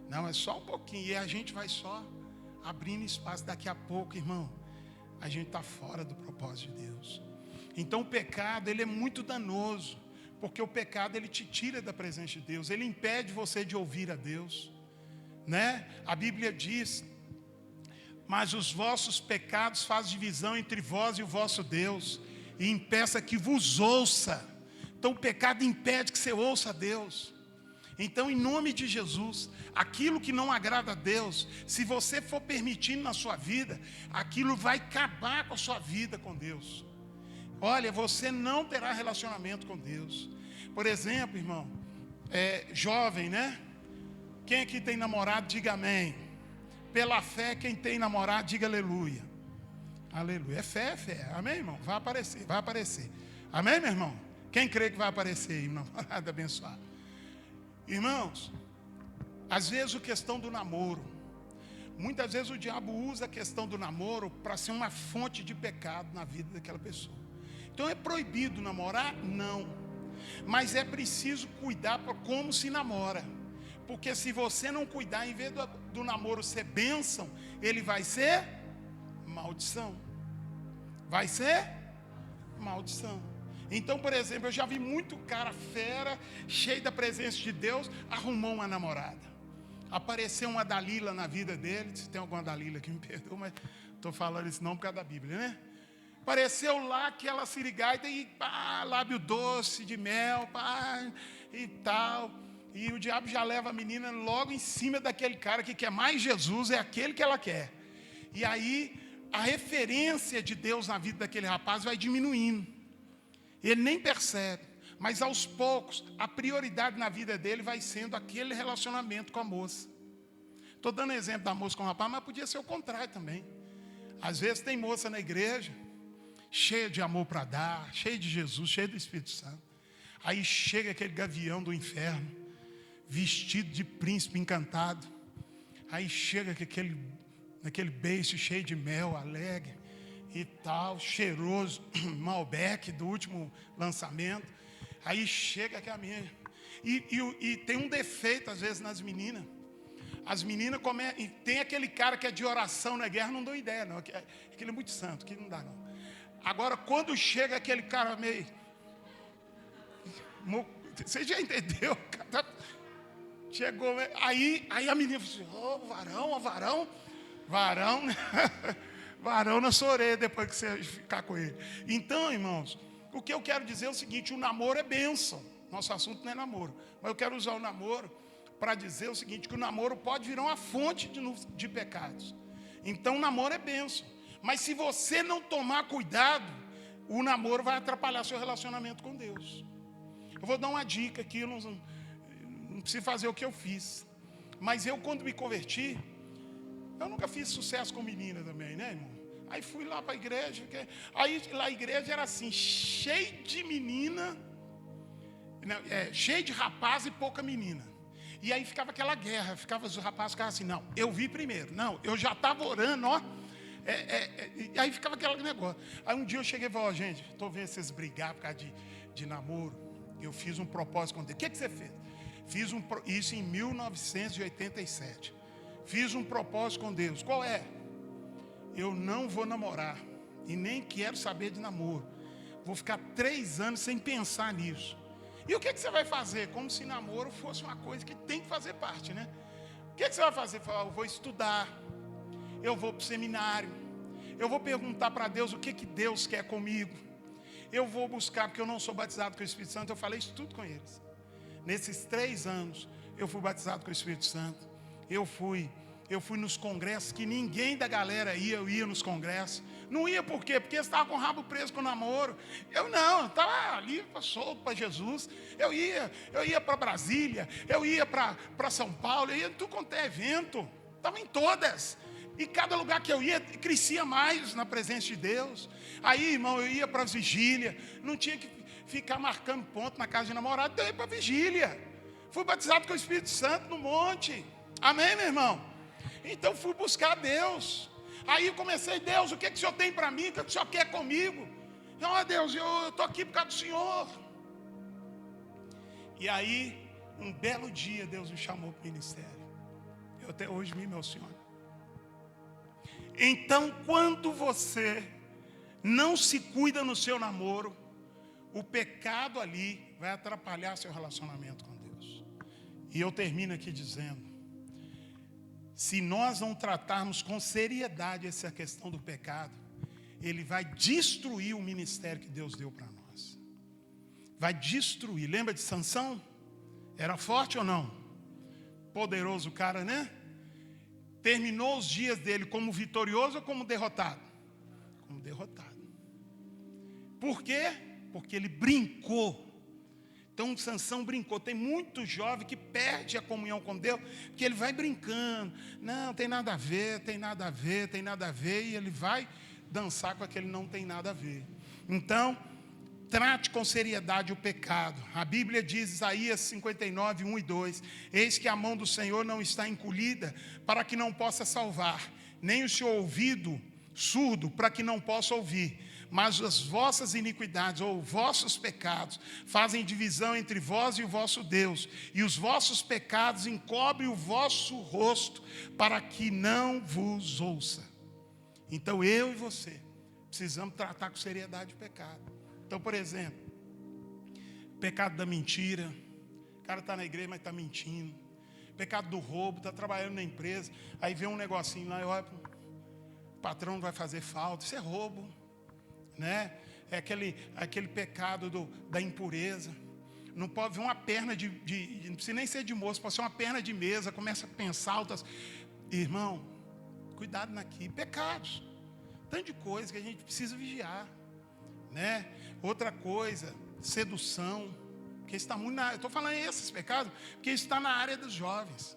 Não, é só um pouquinho. E a gente vai só abrindo espaço. Daqui a pouco, irmão, a gente está fora do propósito de Deus. Então, o pecado, ele é muito danoso. Porque o pecado, ele te tira da presença de Deus. Ele impede você de ouvir a Deus. Né? A Bíblia diz: mas os vossos pecados fazem divisão entre vós e o vosso Deus, e impeça que vos ouça. Então o pecado impede que você ouça a Deus. Então, em nome de Jesus, aquilo que não agrada a Deus, se você for permitindo na sua vida, aquilo vai acabar com a sua vida com Deus. Olha, você não terá relacionamento com Deus. Por exemplo, irmão, Jovem, né? Quem aqui tem namorado, diga amém. Pela fé, quem tem namorado, diga aleluia. Aleluia. É fé, é fé. Amém, irmão? Vai aparecer, vai aparecer. Amém, meu irmão? Quem crê que vai aparecer aí, um namorado abençoado? Irmãos, às vezes a questão do namoro, muitas vezes o diabo usa a questão do namoro para ser uma fonte de pecado na vida daquela pessoa. Então é proibido namorar? Não. Mas é preciso cuidar para como se namora. Porque se você não cuidar, em vez do namoro ser bênção, ele vai ser maldição. Vai ser maldição. Então, por exemplo, eu já vi muito cara fera, cheio da presença de Deus, arrumou uma namorada. Apareceu uma Dalila na vida dele. Se tem alguma Dalila que me perdoa, mas estou falando isso não por causa da Bíblia, né? Apareceu lá aquela sirigaita e pá, lábio doce de mel, pá, e tal. E o diabo já leva a menina logo em cima daquele cara que quer mais Jesus, é aquele que ela quer. E aí a referência de Deus na vida daquele rapaz vai diminuindo. Ele nem percebe, mas aos poucos a prioridade na vida dele vai sendo aquele relacionamento com a moça. Estou dando exemplo da moça com o rapaz, mas podia ser o contrário também. Às vezes tem moça na igreja, cheia de amor para dar, cheia de Jesus, cheia do Espírito Santo. Aí chega aquele gavião do inferno, vestido de príncipe encantado. Aí chega com aquele beijo cheio de mel, alegre e tal, cheiroso, Malbec do último lançamento. Aí chega aquela menina. E tem um defeito às vezes nas meninas. As meninas e tem aquele cara que é de oração na guerra, não dou ideia não. Aquele é muito santo, que não dá não. Agora quando chega aquele cara meio... Você já entendeu? Chegou, aí a menina falou assim, varão, varão na sua orelha depois que você ficar com ele. Então, irmãos, o que eu quero dizer é o seguinte, o namoro é bênção. Nosso assunto não é namoro, mas eu quero usar o namoro para dizer o seguinte, que o namoro pode virar uma fonte de pecados. Então, o namoro é bênção. Mas se você não tomar cuidado, o namoro vai atrapalhar seu relacionamento com Deus. Eu vou dar uma dica aqui, eu não preciso fazer o que eu fiz. Mas eu, quando me converti, eu nunca fiz sucesso com menina também, né, irmão? Aí fui lá para a igreja. Aí lá a igreja era assim, cheio de menina, cheio de rapaz e pouca menina. E aí ficava aquela guerra, os rapazes ficavam assim, não, eu vi primeiro. Não, eu já estava orando, ó. E aí ficava aquele negócio. Aí um dia eu cheguei e falei, gente, estou vendo vocês brigar por causa de namoro. Eu fiz um propósito com Deus. O que você fez? Fiz isso em 1987. Fiz um propósito com Deus. Qual é? Eu não vou namorar. E nem quero saber de namoro. Vou ficar 3 anos sem pensar nisso. E o que você vai fazer? Como se namoro fosse uma coisa que tem que fazer parte, né? O que você vai fazer? Eu vou estudar. Eu vou para o seminário. Eu vou perguntar para Deus o que Deus quer comigo. Eu vou buscar, porque eu não sou batizado com o Espírito Santo. Eu falei isso tudo com eles. Nesses 3 anos, eu fui batizado com o Espírito Santo. Eu fui nos congressos, que ninguém da galera ia, eu ia nos congressos. Não ia por quê? Porque eles estavam com o rabo preso com o namoro. Eu estava ali solto para Jesus. Eu ia para Brasília, eu ia para São Paulo, eu ia em tudo quanto é evento. Estava em todas. E cada lugar que eu ia, crescia mais na presença de Deus. Aí, irmão, eu ia para a vigília. Não tinha que ficar marcando ponto na casa de namorado. Então eu ia para a vigília. Fui batizado com o Espírito Santo no monte. Amém, meu irmão? Então fui buscar Deus. Aí eu comecei, Deus, o que o Senhor tem para mim? O que o Senhor quer comigo? Não, Deus, eu estou aqui por causa do Senhor. E aí, um belo dia, Deus me chamou para o ministério. Eu até hoje me emociono. Então, quando você não se cuida no seu namoro, o pecado ali vai atrapalhar seu relacionamento com Deus. E eu termino aqui dizendo, se nós não tratarmos com seriedade essa questão do pecado, ele vai destruir o ministério que Deus deu para nós. Vai destruir. Lembra de Sansão? Era forte ou não? Poderoso cara, né? Terminou os dias dele como vitorioso ou como derrotado? Como derrotado. Por quê? Porque ele brincou Então Sansão brincou. Tem muito jovem que perde a comunhão com Deus, porque ele vai brincando. Não, tem nada a ver, tem nada a ver, tem nada a ver. E ele vai dançar com aquele não tem nada a ver. Então, trate com seriedade o pecado. A Bíblia diz, Isaías 59, 1 e 2, eis que a mão do Senhor não está encolhida para que não possa salvar, nem o seu ouvido surdo para que não possa ouvir. Mas as vossas iniquidades ou vossos pecados fazem divisão entre vós e o vosso Deus, e os vossos pecados encobrem o vosso rosto para que não vos ouça. Então eu e você precisamos tratar com seriedade o pecado. Então, por exemplo, pecado da mentira, o cara está na igreja, mas está mentindo. Pecado do roubo, está trabalhando na empresa, aí vê um negocinho lá, e olha, o patrão não vai fazer falta, isso é roubo. Né? É aquele pecado da impureza. Não pode ver uma perna não precisa nem ser de moço, pode ser uma perna de mesa, começa a pensar altas. Irmão, cuidado naquilo, pecados, tanto de coisa que a gente precisa vigiar, né? Outra coisa, sedução, porque está muito eu estou falando esses pecados, porque isso está na área dos jovens.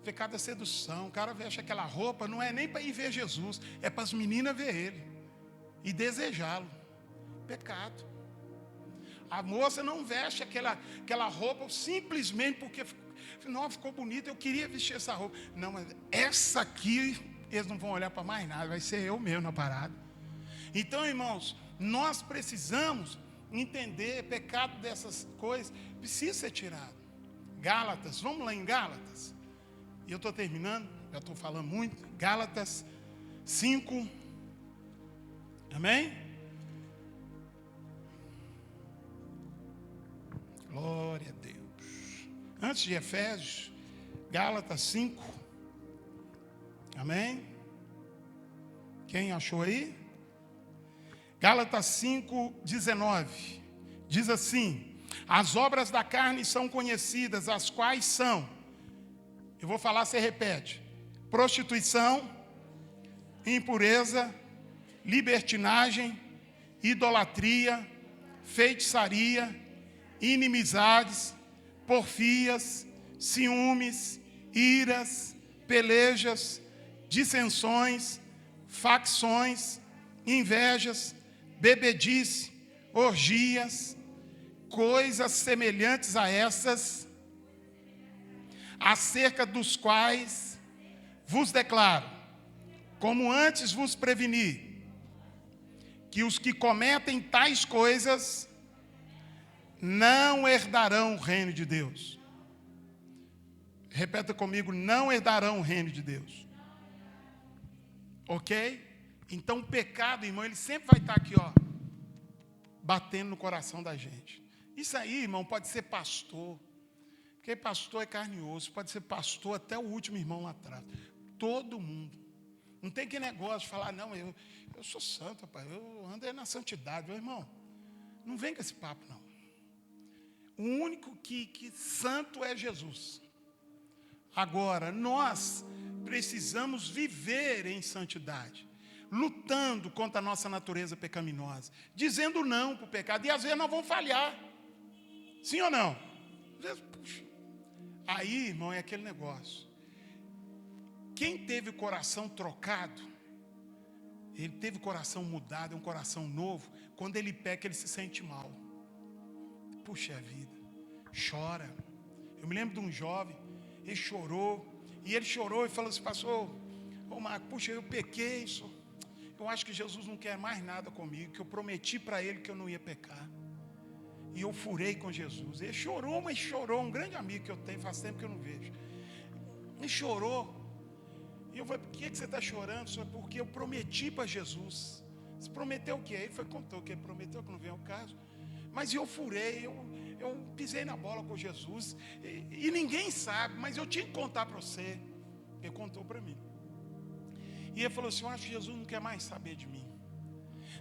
Pecado da sedução, o cara veste aquela roupa, não é nem para ir ver Jesus, é para as meninas ver ele e desejá-lo. Pecado. A moça não veste aquela roupa simplesmente porque não, ficou bonita, eu queria vestir essa roupa. Não, mas essa aqui eles não vão olhar para mais nada, vai ser eu mesmo na parada. Então, irmãos, nós precisamos entender pecado dessas coisas, precisa ser tirado. Gálatas, vamos lá em Gálatas. E eu estou terminando, já estou falando muito. Gálatas 5. Amém? Glória a Deus. Antes de Efésios, Gálatas 5. Amém? Quem achou aí? Gálatas 5, 19. Diz assim: as obras da carne são conhecidas, as quais são, eu vou falar, você repete: prostituição, impureza, libertinagem, idolatria, feitiçaria, inimizades, porfias, ciúmes, iras, pelejas, dissensões, facções, invejas, bebedice, orgias, coisas semelhantes a essas, acerca dos quais vos declaro, como antes vos preveni, que os que cometem tais coisas não herdarão o reino de Deus. Repeta comigo: não herdarão o reino de Deus. Ok? Então o pecado, irmão, ele sempre vai estar aqui, ó, batendo no coração da gente. Isso aí, irmão, pode ser pastor, porque pastor é carne e osso, pode ser pastor até o último irmão lá atrás. Todo mundo. Não tem que negócio de falar, não, eu sou santo, rapaz, eu ando na santidade. Meu irmão, não vem com esse papo, não. O único que santo é Jesus. Agora, nós precisamos viver em santidade, lutando contra a nossa natureza pecaminosa, dizendo não para o pecado, e às vezes nós vamos falhar. Sim ou não? Às vezes, puxa. Aí, irmão, é aquele negócio. Quem teve o coração trocado, ele teve o coração mudado, é um coração novo, quando ele peca, ele se sente mal. Puxa vida, chora. Eu me lembro de um jovem, ele chorou e falou assim: pastor, ô Marco, puxa, eu pequei, eu acho que Jesus não quer mais nada comigo, que eu prometi para ele que eu não ia pecar. E eu furei com Jesus. Ele chorou, mas chorou, um grande amigo que eu tenho, faz tempo que eu não vejo. Ele chorou. E eu falei: por que você está chorando? Senhor? Porque eu prometi para Jesus. Você prometeu o quê? Ele contou que ele prometeu, que não vem ao caso. Mas eu furei, eu pisei na bola com Jesus. E ninguém sabe, mas eu tinha que contar para você. Ele contou para mim. E ele falou assim: eu acho que Jesus não quer mais saber de mim.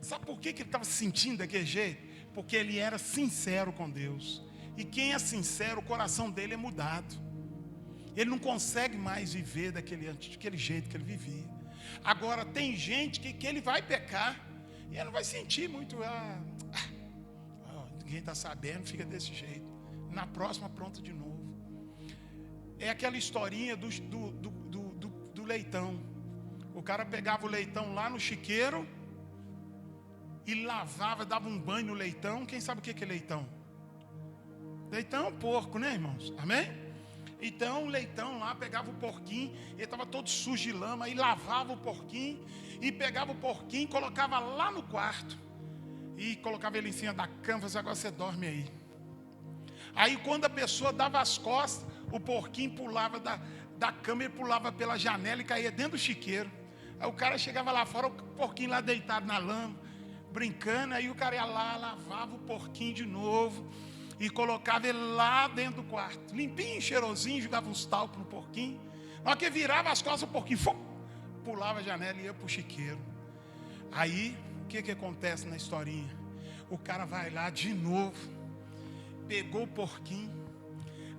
Sabe por que ele estava se sentindo daquele jeito? Porque ele era sincero com Deus. E quem é sincero, o coração dele é mudado. Ele não consegue mais viver daquele jeito que ele vivia. Agora, tem gente que ele vai pecar e ele não vai sentir muito. ninguém está sabendo, fica desse jeito. Na próxima, pronto de novo. É aquela historinha do leitão. O cara pegava o leitão lá no chiqueiro e lavava, dava um banho no leitão. Quem sabe o que é leitão? Leitão é um porco, né, irmãos? Amém? Então o leitão lá pegava o porquinho, ele estava todo sujo de lama, aí lavava o porquinho e pegava o porquinho, colocava lá no quarto e colocava ele em cima da cama, fazia, agora você dorme aí. Aí quando a pessoa dava as costas, o porquinho pulava da cama, ele pulava pela janela e caía dentro do chiqueiro. Aí o cara chegava lá fora, o porquinho lá deitado na lama, brincando, aí o cara ia lá, lavava o porquinho de novo e colocava ele lá dentro do quarto, limpinho, cheirosinho, jogava uns talcos no porquinho. Na hora que virava as costas, o porquinho pulava a janela e ia para o chiqueiro. Aí, o que acontece na historinha? O cara vai lá de novo, pegou o porquinho,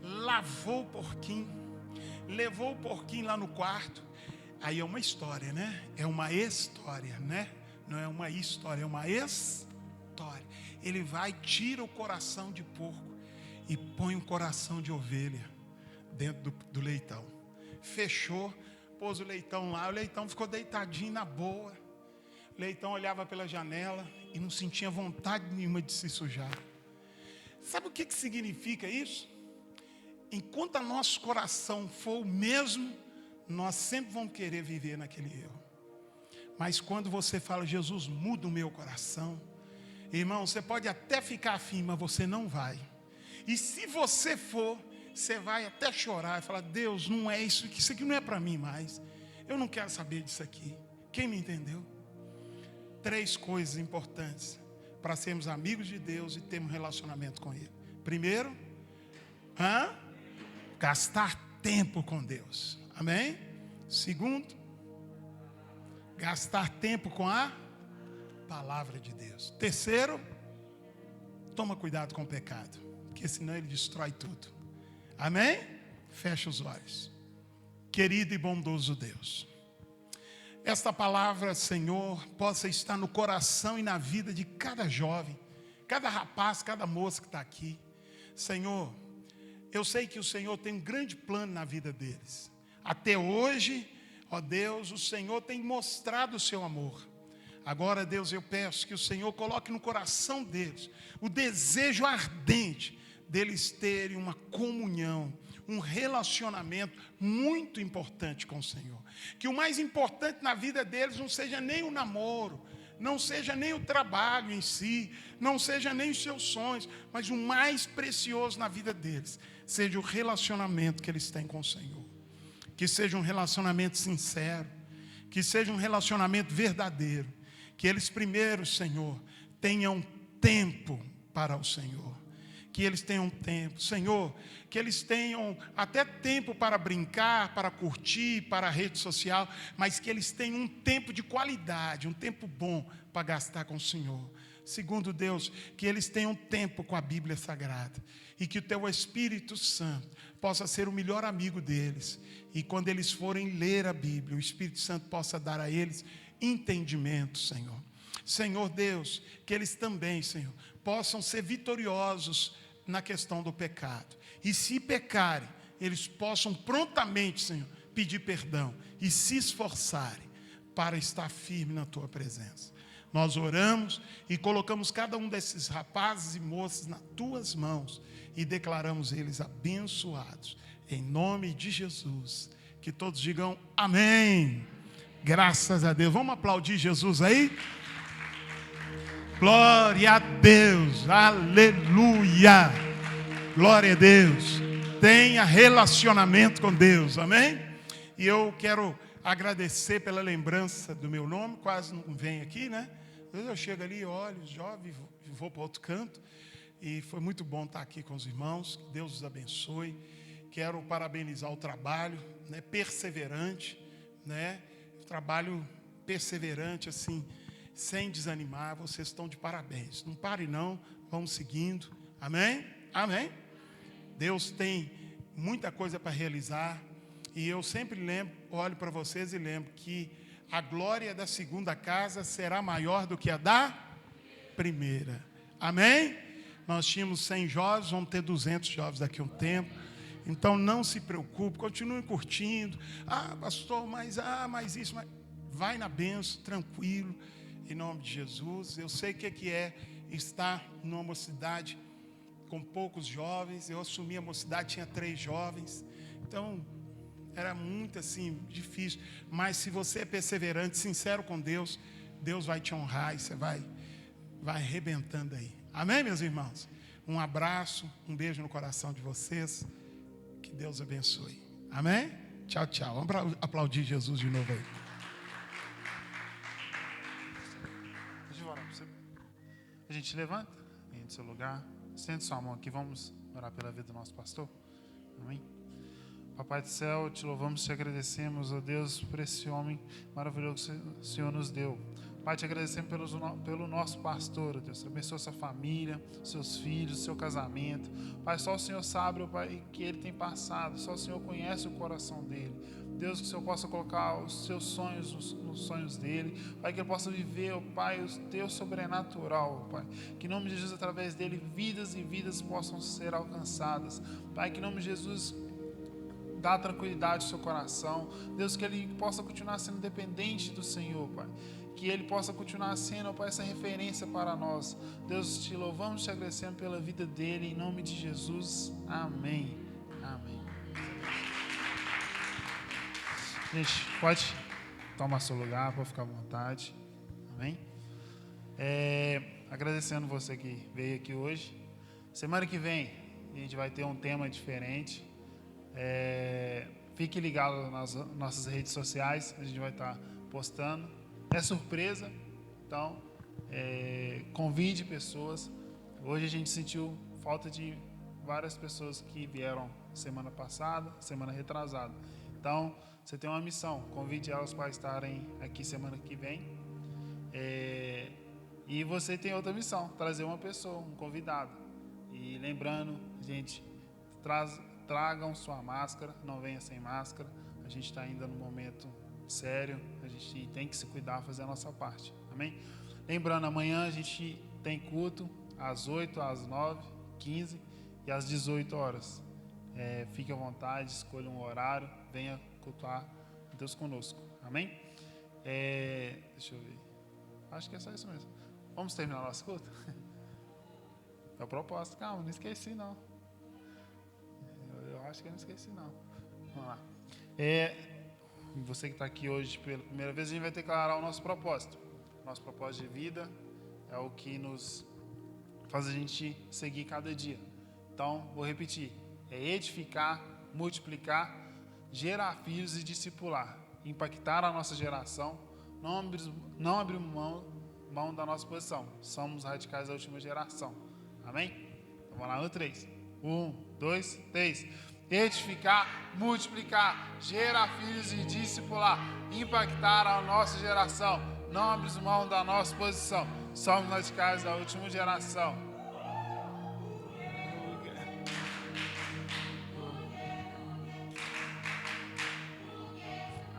lavou o porquinho, levou o porquinho lá no quarto. Aí é uma história, né? É uma história, né? Não é uma história, é uma história. Ele vai, tira o coração de porco e põe um coração de ovelha dentro do leitão. Fechou, pôs o leitão lá, o leitão ficou deitadinho na boa. O leitão olhava pela janela e não sentia vontade nenhuma de se sujar. Sabe o que significa isso? Enquanto nosso coração for o mesmo, nós sempre vamos querer viver naquele erro. Mas quando você fala, Jesus, muda o meu coração, irmão, você pode até ficar afim, mas você não vai. E se você for, você vai até chorar e falar, Deus, não é isso aqui não é para mim mais. Eu não quero saber disso aqui. Quem me entendeu? 3 coisas importantes para sermos amigos de Deus e termos um relacionamento com Ele. Primeiro, gastar tempo com Deus. Amém? Segundo, gastar tempo com a palavra de Deus. Terceiro, toma cuidado com o pecado, porque senão ele destrói tudo. Amém? Fecha os olhos. Querido e bondoso Deus, esta palavra, Senhor, possa estar no coração e na vida de cada jovem, cada rapaz, cada moça que está aqui. Senhor, eu sei que o Senhor tem um grande plano na vida deles. Até hoje, ó Deus, o Senhor tem mostrado o seu amor. Agora, Deus, eu peço que o Senhor coloque no coração deles o desejo ardente deles terem uma comunhão, um relacionamento muito importante com o Senhor. Que o mais importante na vida deles não seja nem o namoro, não seja nem o trabalho em si, não seja nem os seus sonhos, mas o mais precioso na vida deles seja o relacionamento que eles têm com o Senhor. Que seja um relacionamento sincero, que seja um relacionamento verdadeiro. Que eles primeiro, Senhor, tenham tempo para o Senhor. Que eles tenham tempo, Senhor, que eles tenham até tempo para brincar, para curtir, para a rede social, mas que eles tenham um tempo de qualidade, um tempo bom para gastar com o Senhor. Segundo, Deus, que eles tenham tempo com a Bíblia Sagrada e que o Teu Espírito Santo possa ser o melhor amigo deles. E quando eles forem ler a Bíblia, o Espírito Santo possa dar a eles entendimento, Senhor. Senhor Deus, que eles também, Senhor, possam ser vitoriosos na questão do pecado. E se pecarem, eles possam prontamente, Senhor, pedir perdão e se esforçarem para estar firme na Tua presença. Nós oramos e colocamos cada um desses rapazes e moças nas Tuas mãos e declaramos eles abençoados. Em nome de Jesus. Que todos digam amém. Graças a Deus. Vamos aplaudir Jesus aí? Glória a Deus. Aleluia. Glória a Deus. Tenha relacionamento com Deus. Amém? E eu quero agradecer pela lembrança do meu nome. Quase não vem aqui, né? Às vezes eu chego ali, olho, jovem, vou para outro canto. E foi muito bom estar aqui com os irmãos. Que Deus os abençoe. Quero parabenizar o trabalho, né, perseverante, né? Trabalho perseverante, assim, sem desanimar. Vocês estão de parabéns. Não pare não, vamos seguindo. Amém? Amém? Deus tem muita coisa para realizar. E eu sempre lembro, olho para vocês e lembro que a glória da segunda casa será maior do que a da primeira. Amém? Nós tínhamos 100 jovens, vamos ter 200 jovens daqui a um tempo. Então, não se preocupe, continue curtindo. Ah, pastor, mas isso... Vai na bênção, tranquilo, em nome de Jesus. Eu sei o que é estar numa mocidade com poucos jovens. Eu assumi a mocidade, tinha 3 jovens. Então, era muito assim, difícil. Mas se você é perseverante, sincero com Deus, Deus vai te honrar e você vai arrebentando aí. Amém, meus irmãos? Um abraço, um beijo no coração de vocês. Que Deus abençoe. Amém? Tchau, tchau. Vamos aplaudir Jesus de novo aí. A gente levanta em seu lugar, estende sua mão aqui, vamos orar pela vida do nosso pastor. Amém? Papai do céu, te louvamos, te agradecemos, ó Deus, por esse homem maravilhoso que o Senhor nos deu. Pai, te agradecemos pelo nosso pastor, ó Deus. Abençoa sua família, seus filhos, seu casamento. Pai, só o Senhor sabe, ó Pai, que ele tem passado. Só o Senhor conhece o coração dele. Deus, que o Senhor possa colocar os seus sonhos nos sonhos dele. Pai, que ele possa viver, ó Pai, o teu sobrenatural, ó Pai. Que em nome de Jesus, através dele, vidas e vidas possam ser alcançadas. Pai, que em nome de Jesus, dá tranquilidade ao seu coração. Deus, que ele possa continuar sendo dependente do Senhor, Pai. Que ele possa continuar sendo, Pai, essa referência para nós. Deus, te louvamos, te agradecemos pela vida dele, em nome de Jesus. Amém. Amém. Gente, pode tomar seu lugar, pode ficar à vontade. Amém. Agradecendo você que veio aqui hoje. Semana que vem a gente vai ter um tema diferente. Fique ligado nas nossas redes sociais, a gente vai estar postando. É surpresa, então convide pessoas. Hoje a gente sentiu falta de várias pessoas que vieram semana passada, semana retrasada. Então, você tem uma missão, convide elas para estarem aqui semana que vem. E você tem outra missão, trazer uma pessoa, um convidado. E lembrando, gente, tragam sua máscara, não venha sem máscara. A gente está ainda no momento sério, a gente tem que se cuidar, fazer a nossa parte, amém? Lembrando, amanhã a gente tem culto às 8, às 9, 15 e às 18 horas. Fique à vontade, escolha um horário, venha cultuar Deus conosco, amém? Deixa eu ver, acho que é só isso mesmo. Vamos terminar nosso culto? É o propósito, calma, não esqueci não. Eu acho que eu não esqueci não. Vamos lá. Você que está aqui hoje pela primeira vez, a gente vai declarar o nosso propósito. Nosso propósito de vida é o que nos faz a gente seguir cada dia. Então, vou repetir. É edificar, multiplicar, gerar filhos e discipular. Impactar a nossa geração, não abrir mão da nossa posição. Somos radicais da última geração. Amém? Então, vamos lá no 3. 1, 2, 3. Edificar, multiplicar, gerar filhos e discipular, impactar a nossa geração, não abrir mão da nossa posição. Somos radicais da última geração.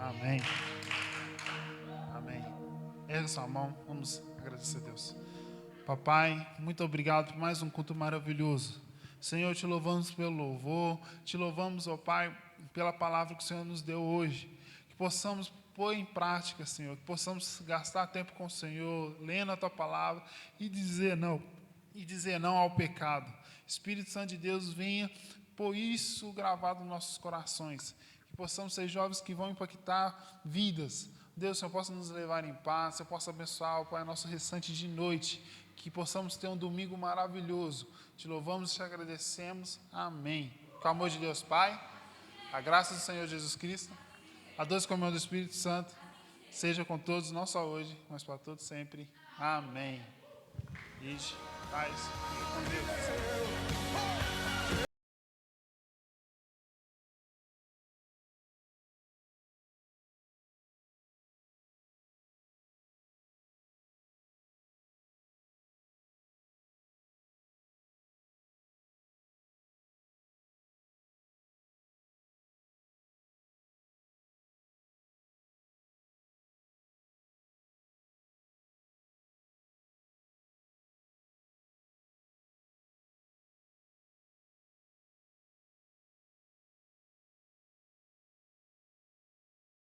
Amém. Amém. Erga sua mão, vamos agradecer a Deus. Papai, muito obrigado por mais um culto maravilhoso. Senhor, te louvamos pelo louvor, te louvamos, ó Pai, pela palavra que o Senhor nos deu hoje. Que possamos pôr em prática, Senhor, que possamos gastar tempo com o Senhor, lendo a Tua palavra e dizer não ao pecado. Espírito Santo de Deus, venha pôr isso gravado nos nossos corações. Que possamos ser jovens que vão impactar vidas. Deus, Senhor, possa nos levar em paz, Senhor, possa abençoar, ó Pai, nosso restante de noite. Que possamos ter um domingo maravilhoso. Te louvamos e te agradecemos. Amém. Com o amor de Deus Pai, a graça do Senhor Jesus Cristo, a doce comunhão do Espírito Santo, seja com todos, não só hoje, mas para todos sempre. Amém. Ide, paz, fique com Deus.